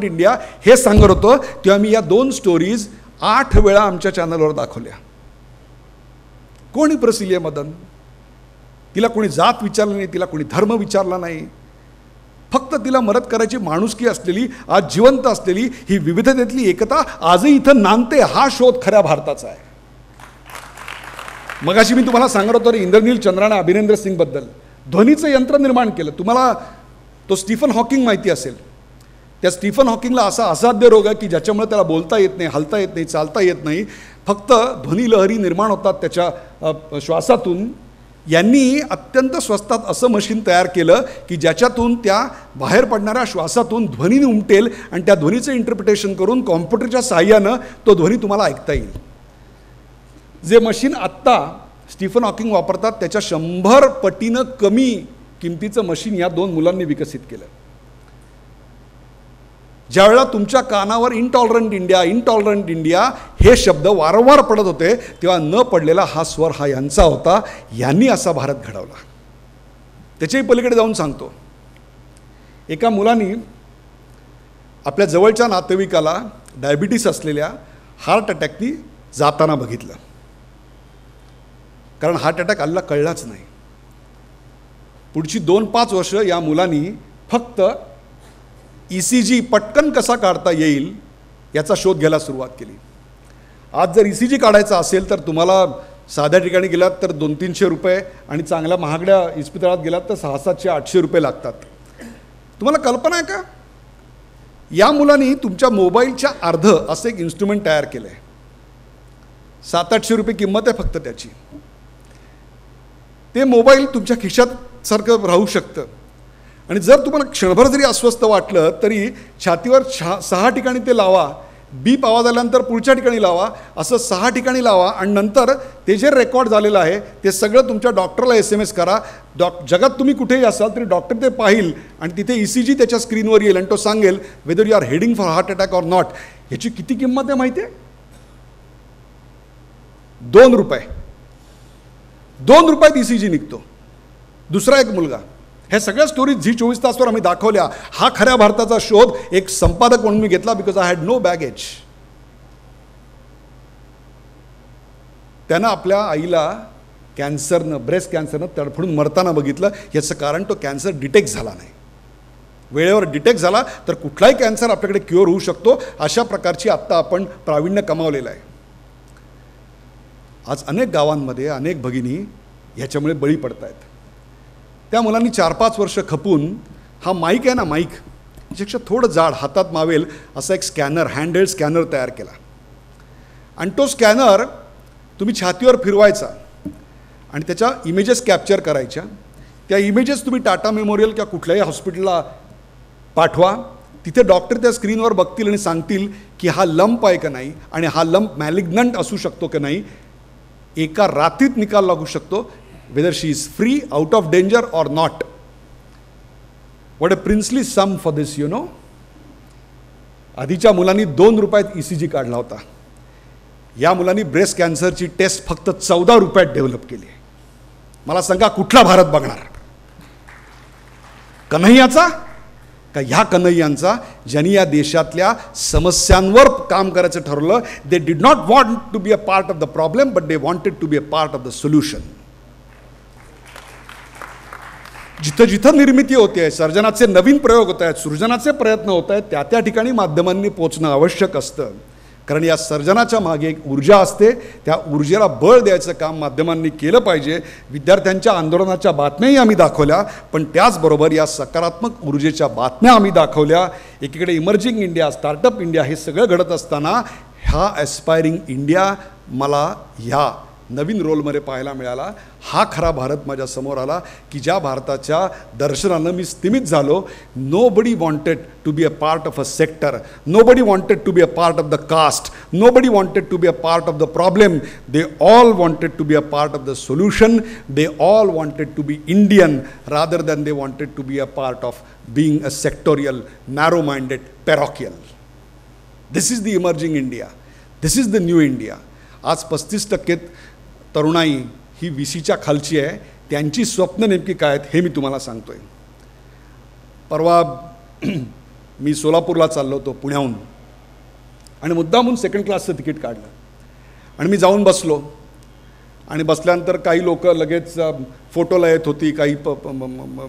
इंडिया हे सांगत होतं तेव्हा मी या 2 स्टोरीज 8 वेळा आमच्या चॅनलवर दाखवल्या. कोणी पर्सिलिया मदन, तिला कोणी जात विचारलं नाही, तिला कोणी धर्म विचारला नाही. फक्त तिला मदत करायची माणुसकी असलेली, आज जिवंत असलेली ही विविधतेतली एकता आजही इथं नांदते. हा शोध खऱ्या भारताचा आहे. मगाशी मी तुम्हाला सांगत होतो इंद्रनील चंद्रा आणि अभिनेंद्र सिंग बद्दल. ध्वनीचं यंत्र निर्माण केलं. तुम्हाला तो स्टीफन हॉकिंग माहिती असेल. त्या स्टीफन हॉकिंगला असा असाध्य रोग आहे की ज्याच्यामुळे त्याला बोलता येत नाही, हलता येत नाही, चालता येत नाही. फक्त ध्वनी लहरी निर्माण होतात त्याच्या श्वासातून. यांनी अत्यंत स्वस्तात असं मशीन तयार केलं की ज्याच्यातून त्या बाहेर पडणाऱ्या श्वासातून ध्वनी उमटेल आणि त्या ध्वनीचं इंटरप्रिटेशन करून कॉम्प्युटरच्या साहाय्यानं तो ध्वनी तुम्हाला ऐकता येईल. जे मशीन आत्ता स्टीफन हॉकिंग वापरतात त्याच्या 100 पटीनं कमी किमतीचं मशीन या 2 मुलांनी विकसित केलं. ज्यावेळेला तुमच्या कानावर इंटॉलरंट इंडिया हे शब्द वारंवार पडत होते तेव्हा न पडलेला हा स्वर हा यांचा होता. यांनी असा भारत घडवला. त्याच्याही पलीकडे जाऊन सांगतो, एका मुलांनी आपल्या जवळच्या नातेवाईकाला डायबिटीस असलेल्या हार्ट अटॅकनी जाताना बघितलं. कारण हार्ट अटॅक आलेला कळलाच नाही. पुढची 2-5 वर्ष या मुलांनी फक्त ECG पटकन कसा काढता येईल याचा शोध घ्यायला सुरुवात केली. आज जर ECG काढायचा असेल तर तुम्हाला साध्या ठिकाणी गेलात तर 200-300 रुपये आणि चांगल्या महागड्या इस्पितळात गेलात तर 600-700-800 रुपये लागतात. तुम्हाला कल्पना आहे का? या मुलांनी तुमच्या मोबाईलच्या अर्ध असं एक इन्स्ट्रुमेंट तयार केलं आहे. 700-800 रुपये किंमत आहे फक्त त्याची. ते मोबाईल तुमच्या खिशात सारखं राहू शकतं आणि जर तुम्हाला क्षणभर जरी अस्वस्थ वाटलं तरी छातीवर 6 ठिकाणी ते लावा, बीप आवाज आल्यानंतर पुढच्या ठिकाणी लावा, असं 6 ठिकाणी लावा आणि नंतर ते जे रेकॉर्ड झालेलं आहे ते सगळं तुमच्या डॉक्टरला SMS करा. जगात तुम्ही कुठेही असाल तरी डॉक्टर ते पाहिल आणि तिथे ECG त्याच्या स्क्रीनवर येईल आणि तो सांगेल whether you are heading for heart attack or not. ह्याची किती किंमत आहे माहिती आहे? 2 रुपये. 2 रुपयात ECG निघतो. दुसरा एक मुलगा, ह्या सगळ्या स्टोरीज झी 24 तासवर आम्ही दाखवल्या. हा खऱ्या भारताचा शोध एक संपादक म्हणून मी घेतला because I had no baggage. त्यानं आपल्या आईला कॅन्सरनं, ब्रेस्ट कॅन्सरनं तडफडून मरताना बघितलं. याचं कारण तो कॅन्सर डिटेक्ट झाला नाही. वेळेवर डिटेक्ट झाला तर कुठलाही कॅन्सर आपल्याकडे क्युअर होऊ शकतो. अशा प्रकारची आत्ता आपण प्रावीण्य कमावलेलं आहे. आज अनेक गावांमध्ये अनेक भगिनी ह्याच्यामुळे बळी पडत आहेत. त्या मुलांनी 4-5 वर्ष खपून हा माईक आहे ना, माईक याच्यापेक्षा थोडं जाड हातात मावेल असा एक स्कॅनर, हँडहेल्ड स्कॅनर तयार केला आणि तो स्कॅनर तुम्ही छातीवर फिरवायचा आणि त्याच्या इमेजेस कॅप्चर करायच्या. त्या इमेजेस तुम्ही टाटा मेमोरियल किंवा कुठल्याही हॉस्पिटलला पाठवा. तिथे डॉक्टर त्या स्क्रीनवर बघतील आणि सांगतील की हा लंप आहे का नाही आणि हा लंप मॅलिग्नंट असू शकतो का नाही. एका रात्रीत निकाल लागू शकतो whether she is free, out of danger or not. What a princely sum for this, you know. आधीच्या मुलांनी 2 रुपयात ECG काढला होता. या मुलांनी ब्रेस्ट कॅन्सरची टेस्ट फक्त 14 रुपयात डेव्हलप केली. मला सांगा कुठला भारत बघणार? कन्हैयाचा का ह्या कन्हैयांचा ज्यांनी या देशातल्या समस्यांवर काम करायचं ठरवलं? They did not want to be a part of the problem but they wanted to be a part of the solution. जिथं जिथं निर्मिती होते आहे, सर्जनाचे नवीन प्रयोग होत आहेत, सृजनाचे प्रयत्न होत आहेत, त्या ठिकाणी माध्यमांनी पोचणं आवश्यक असतं. कारण या सर्जनाच्या मागे एक ऊर्जा असते. त्या ऊर्जेला बळ द्यायचं काम माध्यमांनी केलं पाहिजे. विद्यार्थ्यांच्या आंदोलनाच्या बातम्याही आम्ही दाखवल्या, पण त्याचबरोबर या सकारात्मक ऊर्जेच्या बातम्या आम्ही दाखवल्या. एकीकडे इमर्जिंग इंडिया, स्टार्टअप इंडिया हे सगळं घडत असताना हा ॲस्पायरिंग इंडिया मला ह्या नवीन रोलमध्ये पाहायला मिळाला. हा खरा भारत माझ्या समोर आला की ज्या भारताच्या दर्शनानं मी स्तिमित झालो. Nobody wanted to be a part of a sector, nobody wanted to be a part of the caste, nobody wanted to be a part of the problem. They all wanted to be a part of the solution. They all wanted to be Indian rather than they wanted to be a part of being a sectorial, narrow minded, parochial. This is the emerging India. This is the new India. आज 35% तरुणाई ही VCच्या खालची आहे. त्यांची स्वप्न नेमकी काय आहेत हे मी तुम्हाला सांगतो आहे. परवा मी सोलापूरला चाललो होतो पुण्याहून आणि मुद्दामून 2nd क्लासचं तिकीट काढलं आणि मी जाऊन बसलो आणि बसल्यानंतर काही लोक लगेच फोटोला येत होती, काही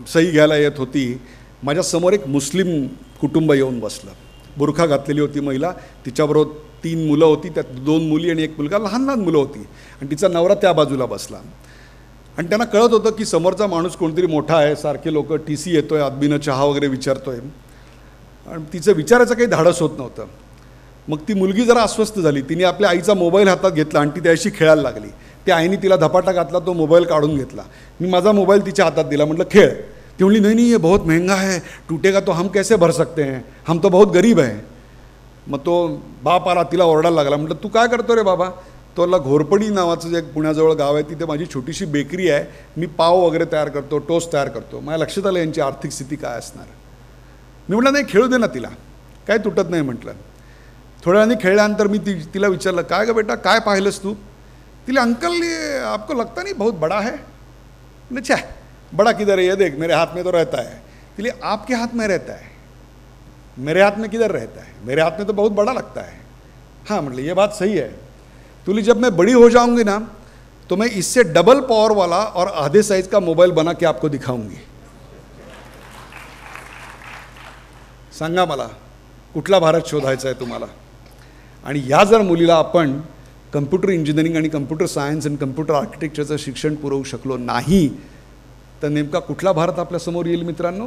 सही घ्यायला येत होती. माझ्यासमोर एक मुस्लिम कुटुंब येऊन बसलं. बुरखा घातलेली होती महिला, तिच्याबरोबर 3 मुलं होती, त्यात 2 मुली आणि 1 मुलगा, लहान लहान मुलं होती आणि तिचा नवरा त्या बाजूला बसला. आणि त्यांना कळत होतं की समोरचा माणूस कोणतरी मोठा आहे. सारखे लोक TC येतोय, आदबीनं चहा वगैरे विचारतोय आणि तिचं विचारायचं काही धाडस होत नव्हतं. मग ती मुलगी जरा अस्वस्थ झाली, तिने आपल्या आईचा मोबाईल हातात घेतला आणि ती त्याशी खेळायला लागली. त्या आईने तिला धपाटा घातला, तो मोबाईल काढून घेतला. मी माझा मोबाईल तिच्या हातात दिला, म्हटलं खेळ. ती म्हणली नहीं नहीं ये बहुत महंगा है, टूटेगा तो हम कैसे भर सकते हैं, हम तो बहुत गरीब है. मग तो बाप आला, तिला ओरडायला लागला. म्हटलं तू काय करतो रे बाबा. तोला घोरपडी नावाचं जे एक पुण्याजवळ गाव आहे, तिथे माझी छोटीशी बेकरी आहे, मी पाव वगैरे तयार करतो, टोस्ट तयार करतो. माझ्या लक्षात आलं यांची आर्थिक स्थिती काय असणार. मी म्हटलं नाही खेळू दे ना तिला, काय तुटत नाही म्हटलं. थोड्या वेळाने खेळल्यानंतर मी तिला विचारलं काय ग बेटा काय पाहिलंस तू. तिला अंकल ये आपको लगता नहीं बहुत बड़ा है. म्हणजे छा बड़ा किधर है, ये देख मेरे हाथ में तो रहता है. तिले आपके हाथ में रहता है, मेरे हाथ में किधर रहता है, मेरे हाथ में तो बहुत बड़ा लगता है. हाँ मतलब ये बात सही है. तुली जब मैं बड़ी हो जाऊंगी ना तो मैं इससे डबल पावर वाला और आधे साइज का मोबाइल बना के आपको दिखाऊंगी. सांगा मला कुठला भारत शोधायचा आहे तुम्हाला. आणि या जर मुलीला आपण कम्प्युटर इंजिनिअरिंग आणि कम्प्युटर सायन्स आणि कम्प्युटर आर्किटेक्चरचं शिक्षण पुरवू शकलो नाही तर नेमका कुठला भारत आपल्यासमोर येईल मित्रांनो.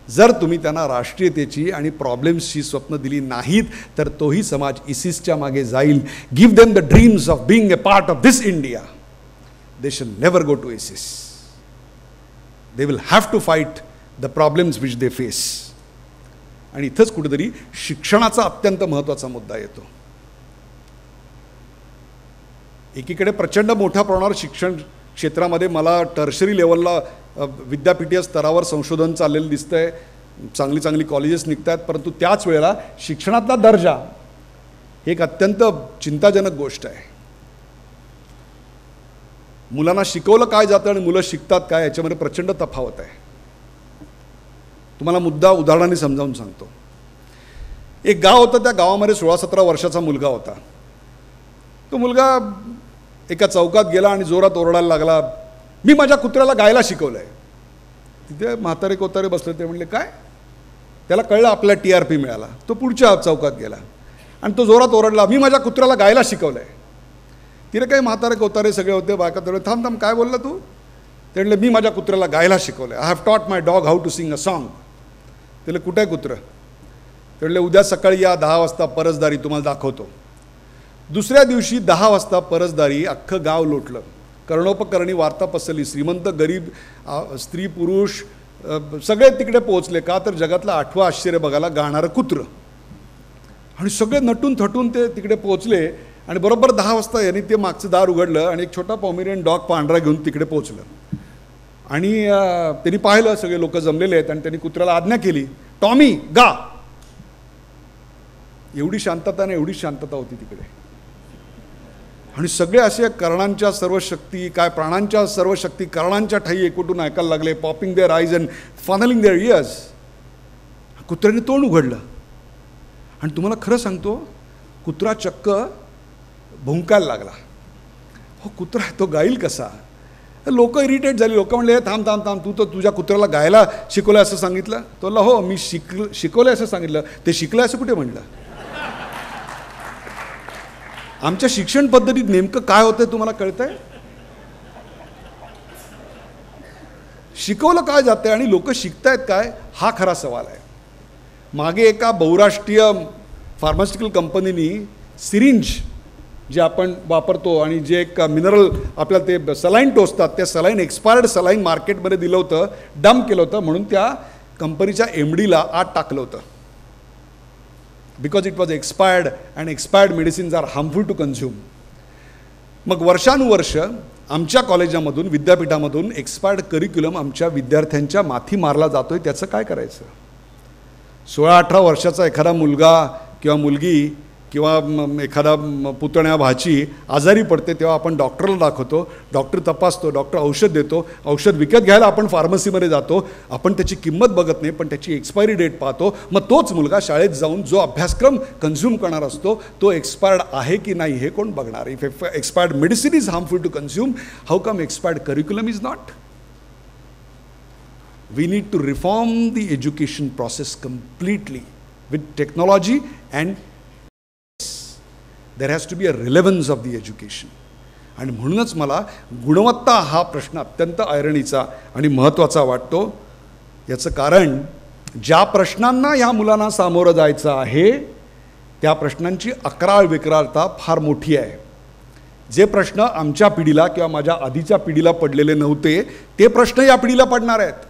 जर तुम्ही त्यांना राष्ट्रीयतेची आणि प्रॉब्लेम्सची स्वप्न दिली नाहीत तर तोही समाज इसिसच्या मागे जाईल. Give them the dreams of being a part of this India. They shall never go to ISIS. They will have to fight the problems which they face. आणि इथंच कुठेतरी शिक्षणाचा अत्यंत महत्त्वाचा मुद्दा येतो. एकीकडे प्रचंड मोठ्या प्रमाणावर शिक्षण क्षेत्रामध्ये मला टर्शरी लेवलला विद्यापीठीय स्तरावर संशोधन चाललेलं दिसतं आहे. चांगली चांगली कॉलेजेस निघत आहेत, परंतु त्याच वेळेला शिक्षणातला दर्जा एक अत्यंत चिंताजनक गोष्ट आहे. मुलांना शिकवलं काय जातं आणि मुलं शिकतात काय याच्यामध्ये प्रचंड तफावत आहे. तुम्हाला मुद्दा उदाहरणाने समजावून सांगतो. एक गाव होतं, त्या गावामध्ये 16-17 वर्षाचा मुलगा होता. तो मुलगा एका चौकात गेला आणि जोरात ओरडायला लागला, मी माझ्या कुत्र्याला गायला शिकवलं आहे. तिथे म्हातारे कोतारे बसले, ते म्हणले काय. त्याला कळलं आपला TRP मिळाला. तो पुढच्या चौकात गेला आणि तो जोरात ओरडला, मी माझ्या कुत्र्याला गायला शिकवलं आहे. तिथे काही म्हातारे कोतारे सगळे होते, बायका तेवढे थांब थांब काय बोलला तू. ते म्हणले मी माझ्या कुत्र्याला गायला शिकवलं आहे. I have taught my dog how to sing a song. त्याला कुठे आहे कुत्रं. ते म्हणले उद्या सकाळी या 10 वाजता परसदारी तुम्हाला दाखवतो. दुसऱ्या दिवशी 10 वाजता परसदारी अख्खं गाव लोटलं. कर्णोपकर्णी वार्ता पसरली. श्रीमंत गरीब स्त्री पुरुष सगळे तिकडे पोहोचले. का तर जगातलं 8वं आश्चर्य बघायला गाणारं कुत्रं. आणि सगळे नटून थटून ते तिकडे पोहोचले. आणि बरोबर 10 वाजता यांनी ते मागचं दार उघडलं आणि एक छोटा पॉमेरियन डॉग पांढरा घेऊन तिकडे पोहोचलं. आणि त्यांनी पाहिलं सगळे लोक जमलेले आहेत आणि त्यांनी कुत्र्याला आज्ञा केली, टॉमी गा. एवढी शांतता आणि एवढी शांतता होती तिकडे. आणि सगळे असे कर्णांच्या सर्व शक्ती काय प्राणांच्या सर्व शक्ती कर्णांच्या ठाई एकवटून ऐकायला लागले. Popping their eyes and funnelling their ears. कुत्र्याने तोंड उघडलं आणि तुम्हाला खरं सांगतो कुत्रा चक्क भुंकायला लागला. हो कुत्रा तो गाईल कसा. लोक इरिटेट झाली. लोक म्हणले थांब थांब थांब, तू तर तुझ्या कुत्र्याला गायला शिकवलं असं सांगितलं. तो म्हणला हो मी शिकवलं असं सांगितलं. ते शिकलं असं कुठे म्हणलं. आमच्या शिक्षण पद्धतीत नेमकं काय होतंय तुम्हाला कळतंय. शिकवलं काय जातंय आणि लोक शिकतायत काय हा खरा सवाल आहे. मागे एका बहुराष्ट्रीय फार्मास्युटिकल कंपनीनी सिरिंज जे आपण वापरतो आणि जे एक मिनरल आपल्याला ते सलाईन टोचतात, त्या सलाईन एक्सपायर्ड सलाईन मार्केटमध्ये दिलं होतं, डंप केलं होतं. म्हणून त्या कंपनीच्या MDला आत टाकलं होतं. Because it was expired and expired medicines are harmful to consume. मग वर्षानुवर्ष आमच्या कॉलेजामधून विद्यापीठामधून एक्सपायर्ड करिक्युलम आमच्या विद्यार्थ्यांच्या माथी मारला जातोय. त्याचं काय करायचं. 16-18 वर्षाचा एखादा मुलगा किंवा मुलगी किंवा एखादा पुतण्या भाची आजारी पडते तेव्हा आपण डॉक्टरला दाखवतो. डॉक्टर तपासतो, डॉक्टर औषध देतो. औषध विकत घ्यायला आपण फार्मसीमध्ये जातो. आपण त्याची किंमत बघत नाही पण त्याची एक्सपायरी डेट पाहतो. मग तोच मुलगा शाळेत जाऊन जो अभ्यासक्रम कन्झ्युम करणार असतो तो एक्सपायर्ड आहे की नाही हे कोण बघणार. If expired medicine is harmful to consume, how come expired curriculum is not. We need to reform the education process completely with technology and there has to be a relevance of the education. आणि म्हणूनच मला गुणवत्ता हा प्रश्न अत्यंत ऐरणीचा आणि महत्त्वाचा वाटतो. याचं कारण ज्या प्रश्नांना या मुलांना सामोरं जायचं आहे त्या प्रश्नांची अक्राळ विक्राळता फार मोठी आहे. जे प्रश्न आमच्या पिढीला किंवा माझ्या आधीच्या पिढीला पडलेले नव्हते ते प्रश्न या पिढीला पडणार आहेत.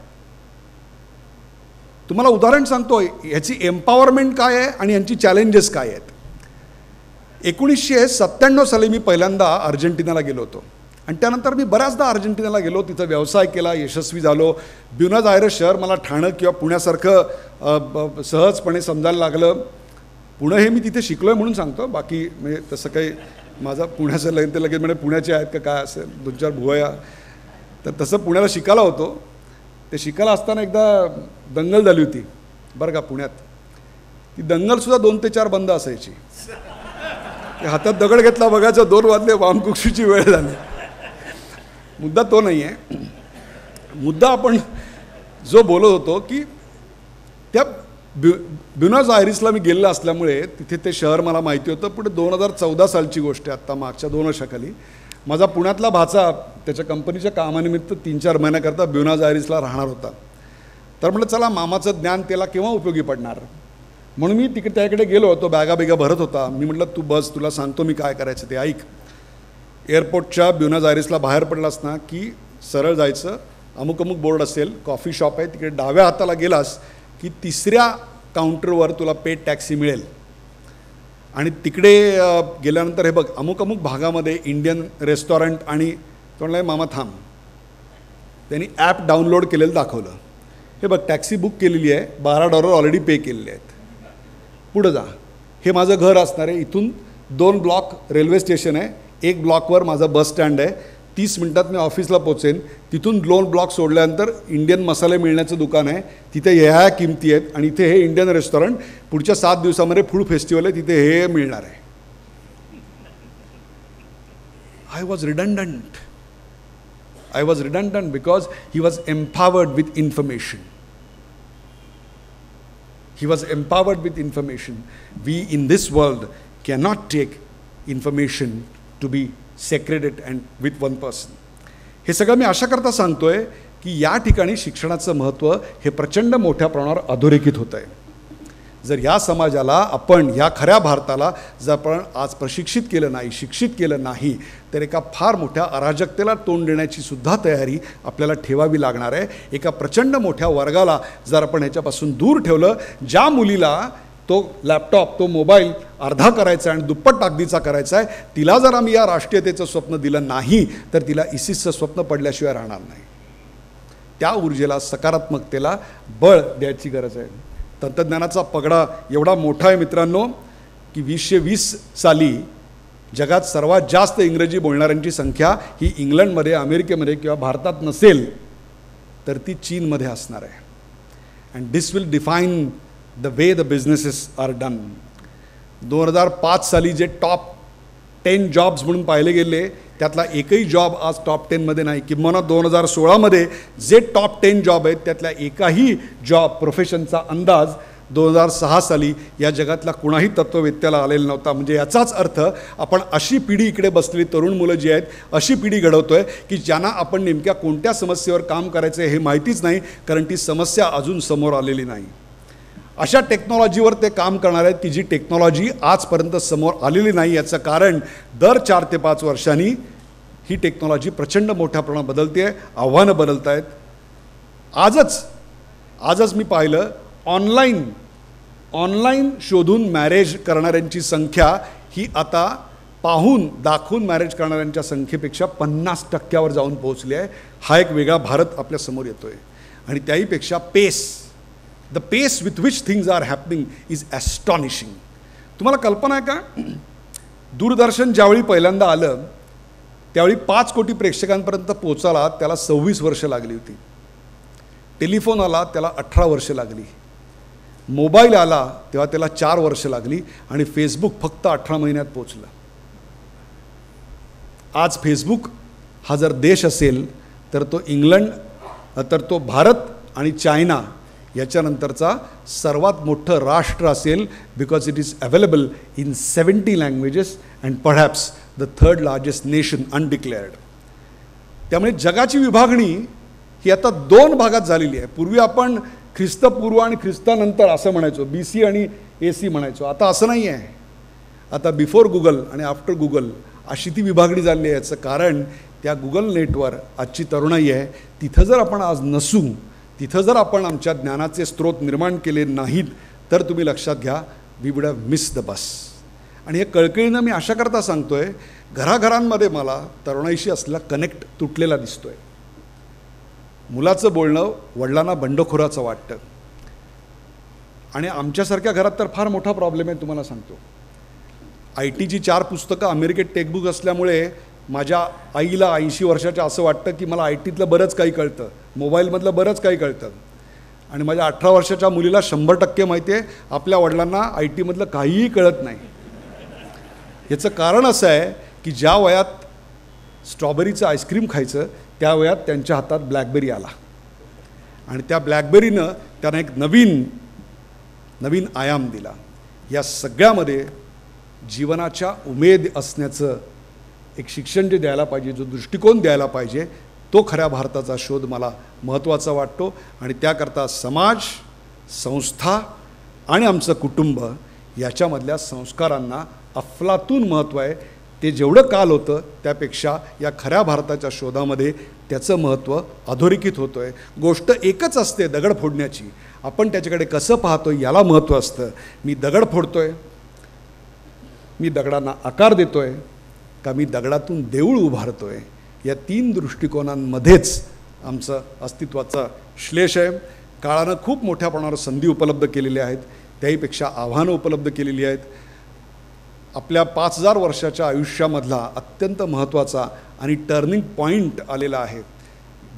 तुम्हाला उदाहरण सांगतो, याची एम्पॉवरमेंट काय आहे आणि यांची चॅलेंजेस काय आहेत. 1997 साली मी पहिल्यांदा अर्जेंटिनाला गेलो होतो आणि त्यानंतर मी बऱ्याचदा अर्जेंटिनाला गेलो, तिथं व्यवसाय केला, यशस्वी झालो. ब्युनॉस आयर्स शहर मला ठाणं किंवा पुण्यासारखं सहजपणे समजायला लागलं. पुणं हे मी तिथे शिकलो आहे म्हणून सांगतो, बाकी म्हणजे तसं काही माझा पुण्याचं लगेच ते लगेच म्हणजे पुण्याचे आहेत का काय असेल 2-4 भुवया, तर तसं पुण्याला शिकायला होतो. ते शिकायला असताना एकदा दंगल झाली होती बरं का पुण्यात. ती दंगलसुद्धा 2 ते 4 बंद असायची. हातात दगड घेतला, बघायचं 2 वाजले, वामकुक्षीची वेळ झाली. मुद्दा तो नाही आहे. मुद्दा आपण जो बोलत होतो की त्या ब्युनॉस आयर्सला मी गेलेलं असल्यामुळे तिथे ते शहर मला माहिती होतं. पुढे 2014 सालची गोष्ट आहे, आत्ता मागच्या 2 वर्षाखाली. माझा पुण्यातला भाचा त्याच्या कंपनीच्या कामानिमित्त 3-4 महिन्याकरता ब्युनॉस आयर्सला राहणार होता. तर म्हटलं चला मामाचं ज्ञान त्याला केव्हा उपयोगी पडणार, म्हणून मी त्याकडे गेलो. तो बॅगा भरत होता. मी म्हटलं तू बस, तुला सांगतो मी काय करायचं ते ऐक. एअरपोर्टच्या ब्युनॉस आयर्सला बाहेर पडलास ना की सरळ जायचं, अमुक बोर्ड असेल, कॉफी शॉप आहे, तिकडे डाव्या हाताला गेलास की 3ऱ्या काउंटरवर तुला पेड टॅक्सी मिळेल. आणि तिकडे गेल्यानंतर हे बघ अमुक भागामध्ये इंडियन रेस्टॉरंट, आणि तो म्हणला मामा थांब, त्यांनी ॲप डाउनलोड केलेलं दाखवलं. हे बघ टॅक्सी बुक केलेली आहे, $12 ऑलरेडी पे केलेले आहेत, पुढं जा. हे माझं घर असणार आहे, इथून 2 ब्लॉक रेल्वे स्टेशन आहे, 1 ब्लॉकवर माझं बस स्टँड आहे, 30 मिनटात मी ऑफिसला पोचेन. तिथून 2 ब्लॉक सोडल्यानंतर इंडियन मसाले मिळण्याचं दुकान आहे, तिथे ह्या किमती आहेत, आणि इथे हे इंडियन रेस्टॉरंट, पुढच्या 7 दिवसामध्ये फूड फेस्टिवल आहे, तिथे हे मिळणार आहे. I was redundant because he was empowered with information. He was empowered with information. We in this world cannot take information to be secreted and with one person. हे सगळं मी अशा करता सांगतोय की या ठिकाणी शिक्षणाचं महत्त्व हे प्रचंड मोठ्या प्रमाणावर अधोरेखित होत आहे. जर या समाजाला आपण, या खऱ्या भारताला जर आपण आज प्रशिक्षित केलं नाही, शिक्षित केलं नाही, तर एका फार मोठ्या अराजकतेला तोंड देण्याची सुद्धा तयारी आपल्याला ठेवावी लागणार आहे. एका प्रचंड मोठ्या वर्गाला जर आपण ह्याच्यापासून दूर ठेवलं, ज्या मुलीला तो लॅपटॉप, तो मोबाईल अर्धा करायचा आहे आणि दुप्पट ताकदीचा करायचा आहे, तिला जर आम्ही या राष्ट्रीयतेचं स्वप्न दिलं नाही तर तिला ISISचं स्वप्न पडल्याशिवाय राहणार नाही. त्या ऊर्जेला, सकारात्मकतेला बळ द्यायची गरज आहे. तंत्रज्ञानाचा पगडा एवढा मोठा आहे मित्रांनो की 2020 साली जगात सर्वात जास्त इंग्रजी बोलणाऱ्यांची संख्या ही इंग्लंडमध्ये, अमेरिकेमध्ये किंवा भारतात नसेल तर ती चीनमध्ये असणार आहे. And this will define the way the businesses are done. 2005 साली जे टॉप 10 जॉब्स म्हणून पाहिले गेले त्यातला एकही जॉब आज टॉप 10मध्ये नाही. किंबहुना 2016मध्ये जे टॉप 10 जॉब आहेत त्यातल्या एकाही जॉब प्रोफेशनचा अंदाज 2006 साली या जगातला कुणाही तत्त्ववेत्याला आलेला नव्हता. म्हणजे याचाच अर्थ आपण अशी पिढी इकडे बसलेली तरुण मुलं जी आहेत, अशी पिढी घडवतोय की ज्यांना आपण नेमक्या कोणत्या समस्येवर काम करायचं हे माहितीच नाही, कारण ती समस्या अजून समोर आलेली नाही. अशा टेक्नॉलॉजीवर ते काम करणार आहेत की जी टेक्नॉलॉजी आजपर्यंत समोर आलेली नाही. याचं कारण दर 4 ते 5 वर्षांनी ही टेक्नॉलॉजी प्रचंड मोठ्या प्रमाणात बदलते आहे, आव्हानं बदलत आहेत. आजच मी पाहिलं ऑनलाईन शोधून मॅरेज करणाऱ्यांची संख्या ही आता दाखवून मॅरेज करणाऱ्यांच्या संख्येपेक्षा 50% जाऊन पोहोचली आहे. हा एक वेगळा भारत आपल्यासमोर येतो आहे. आणि त्याहीपेक्षा the pace with which things are happening is astonishing. तुम्हाला कल्पना आहे का, दूरदर्शन ज्यावेळी पहिल्यांदा आलं त्यावेळी 5 कोटी प्रेक्षकांपर्यंत पोचायला त्याला 26 वर्ष लागली होती. टेलिफोन आला त्याला 18 वर्ष लागली. मोबाईल आला तेव्हा त्याला 4 वर्ष लागली. आणि फेसबुक फक्त 18 महिन्यात पोचलं. आज फेसबुक हा जर देश असेल तर तो इंग्लंड, तर तो भारत आणि चायना याच्यानंतरचा सर्वात मोठं राष्ट्र असेल, because it is available in 70 languages and perhaps the 3rd largest nation undeclared. त्यामुळे जगाची विभागणी ही आता 2 भागात झालेली आहे. पूर्वी आपण ख्रिस्तपूर्व आणि ख्रिस्तानंतर असं म्हणायचो, BC आणि AC म्हणायचो. आता असं नाही आहे. आता बिफोर गुगल आणि आफ्टर गुगल अशी ती विभागणी झाली आहे. याचं कारण त्या गुगल नेटवर आजची तरुणाई आहे. तिथं जर आपण आज नसू, तिथं जर आपण आमच्या ज्ञानाचे स्रोत निर्माण केले नाहीत, तर तुम्ही लक्षात घ्या, we would have miss the bus. आणि हे कळकळीनं मी अशा करता सांगतो आहे, घराघरांमध्ये मला तरुणाईशी असलेला कनेक्ट तुटलेला दिसतो आहे. मुलाचं बोलणं वडिलांना बंडखोराचं वाटतं. आणि आमच्यासारख्या घरात तर फार मोठा प्रॉब्लेम आहे, तुम्हाला सांगतो. IT ची 4 पुस्तकं अमेरिकेत टेक्स्टबुक असल्यामुळे माझ्या आईला 80 वर्षाच्या असं वाटतं की मला ITतलं बरंच काही कळतं, मोबाईलमधलं बरंच काही कळतं. आणि माझ्या 18 वर्षाच्या मुलीला 100% माहिती आहे आपल्या वडिलांना ITमधलं काहीही कळत नाही. याचं कारण असं आहे की ज्या वयात स्ट्रॉबेरीचं आईस्क्रीम खायचं, त्या वयात त्यांच्या हातात ब्लॅकबेरी आला. आणि त्या ब्लॅकबेरीनं त्यांना एक नवीन आयाम दिला. या सगळ्यामध्ये जीवनाच्या उमेद असण्याचं एक शिक्षण जे द्यायला पाहिजे, जो दृष्टिकोन द्यायला पाहिजे, तो खऱ्या भारताचा शोध मला महत्त्वाचा वाटतो. आणि त्याकरता समाज, संस्था आणि आमचं कुटुंब याच्यामधल्या संस्कारांना अफलातून महत्त्व आहे. ते जेवढं काल होतं त्यापेक्षा या खऱ्या भारताच्या शोधामध्ये त्याचं महत्त्व अधोरेखित होतं आहे. गोष्ट एकच असते दगड फोडण्याची, आपण त्याच्याकडे कसं पाहतो याला महत्त्व असतं. मी दगड फोडतो आहे, मी दगडांना आकार देतो आहे, का मी दगडातून देऊळ उभारतो आहे, या 3 दृष्टिकोनांमध्येच आमचं अस्तित्वाचा श्लेष आहे. काळानं खूप मोठ्या प्रमाणावर संधी उपलब्ध केलेल्या आहेत, त्याहीपेक्षा आव्हानं उपलब्ध केलेली आहेत. आपल्या 5000 वर्षाच्या आयुष्यामधला अत्यंत महत्त्वाचा आणि टर्निंग पॉईंट आलेला आहे.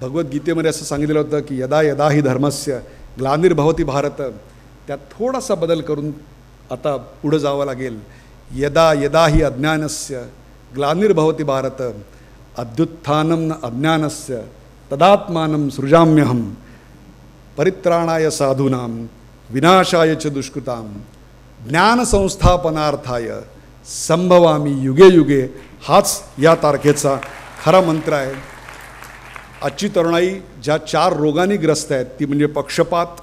भगवद्गीतेमध्ये असं सांगितलं होतं की यदा यदा हि धर्मस्य ग्लानिर्भवति भारत. त्यात थोडासा बदल करून आता पुढं जावं लागेल. यदा यदा हि अज्ञानस्य ग्लानिर्भवति भारत अद्युत्थानं न अज्ञानस्य तदात्मानं सृजाम्यहं परित्राणाय साधूनां विनाशाय च दुष्कृतां ज्ञानसंस्थापनार्थाय संभवामी युगे युगे. हाच या तारखेचा खरा मंत्र आहे. आजची तरुणाई ज्या 4 रोगांनी ग्रस्त आहेत, ती म्हणजे पक्षपात,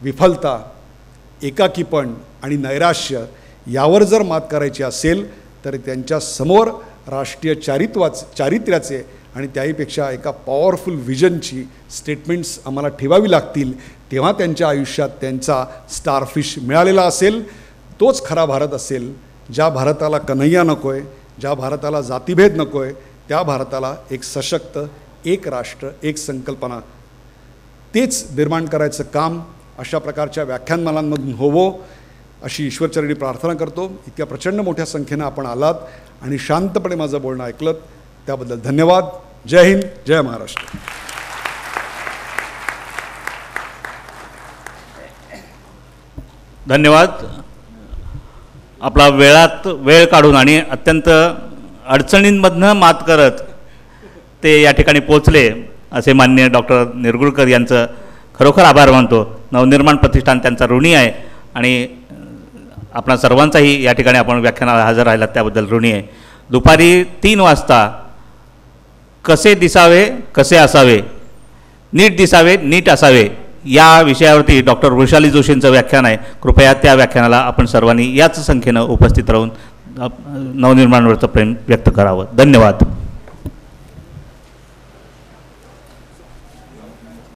विफलता, एकाकीपण आणि नैराश्य, यावर जर मात करायची असेल तर त्यांच्या समोर राष्ट्रीय चारित्र्याचे आणि त्याहीपेक्षा एका पॉवरफुल विजनची स्टेटमेंट्स आम्हाला ठेवावी लागतील. तेव्हा त्यांच्या आयुष्यात त्यांचा स्टारफिश मिळालेला असेल. तोच खरा भारत असेल. ज्या भारताला कन्हैया नको आहे, ज्या भारताला जातीभेद नको आहे, त्या भारताला एक सशक्त, एक राष्ट्र, एक संकल्पना, तेच निर्माण करायचं काम अशा प्रकारच्या व्याख्यानमालांमधून होवो अशी ईश्वरचरणी प्रार्थना करतो. इतक्या प्रचंड मोठ्या संख्येनं आपण आलात आणि शांतपणे माझं बोलणं ऐकलं, त्याबद्दल धन्यवाद. जय हिंद, जय महाराष्ट्र. धन्यवाद. आपला वेळ काढून आणि अत्यंत अडचणींमधनं मात करत ते या ठिकाणी पोचले असे माननीय डॉक्टर निरगुडकर यांचं खरोखर आभार मानतो. नवनिर्माण प्रतिष्ठान त्यांचा ऋणी आहे आणि आपणा सर्वांचाही या ठिकाणी आपण व्याख्यानाला हजर राहिलात त्याबद्दल ऋणी आहे. दुपारी 3 वाजता कसे दिसावे कसे असावे, नीट दिसावे नीट असावे या विषयावरती डॉक्टर वृषाली जोशींचं व्याख्यान आहे. कृपया त्या व्याख्यानाला आपण सर्वांनी याच संख्येनं उपस्थित राहून नवनिर्माणवरचं प्रेम व्यक्त करावं. धन्यवाद.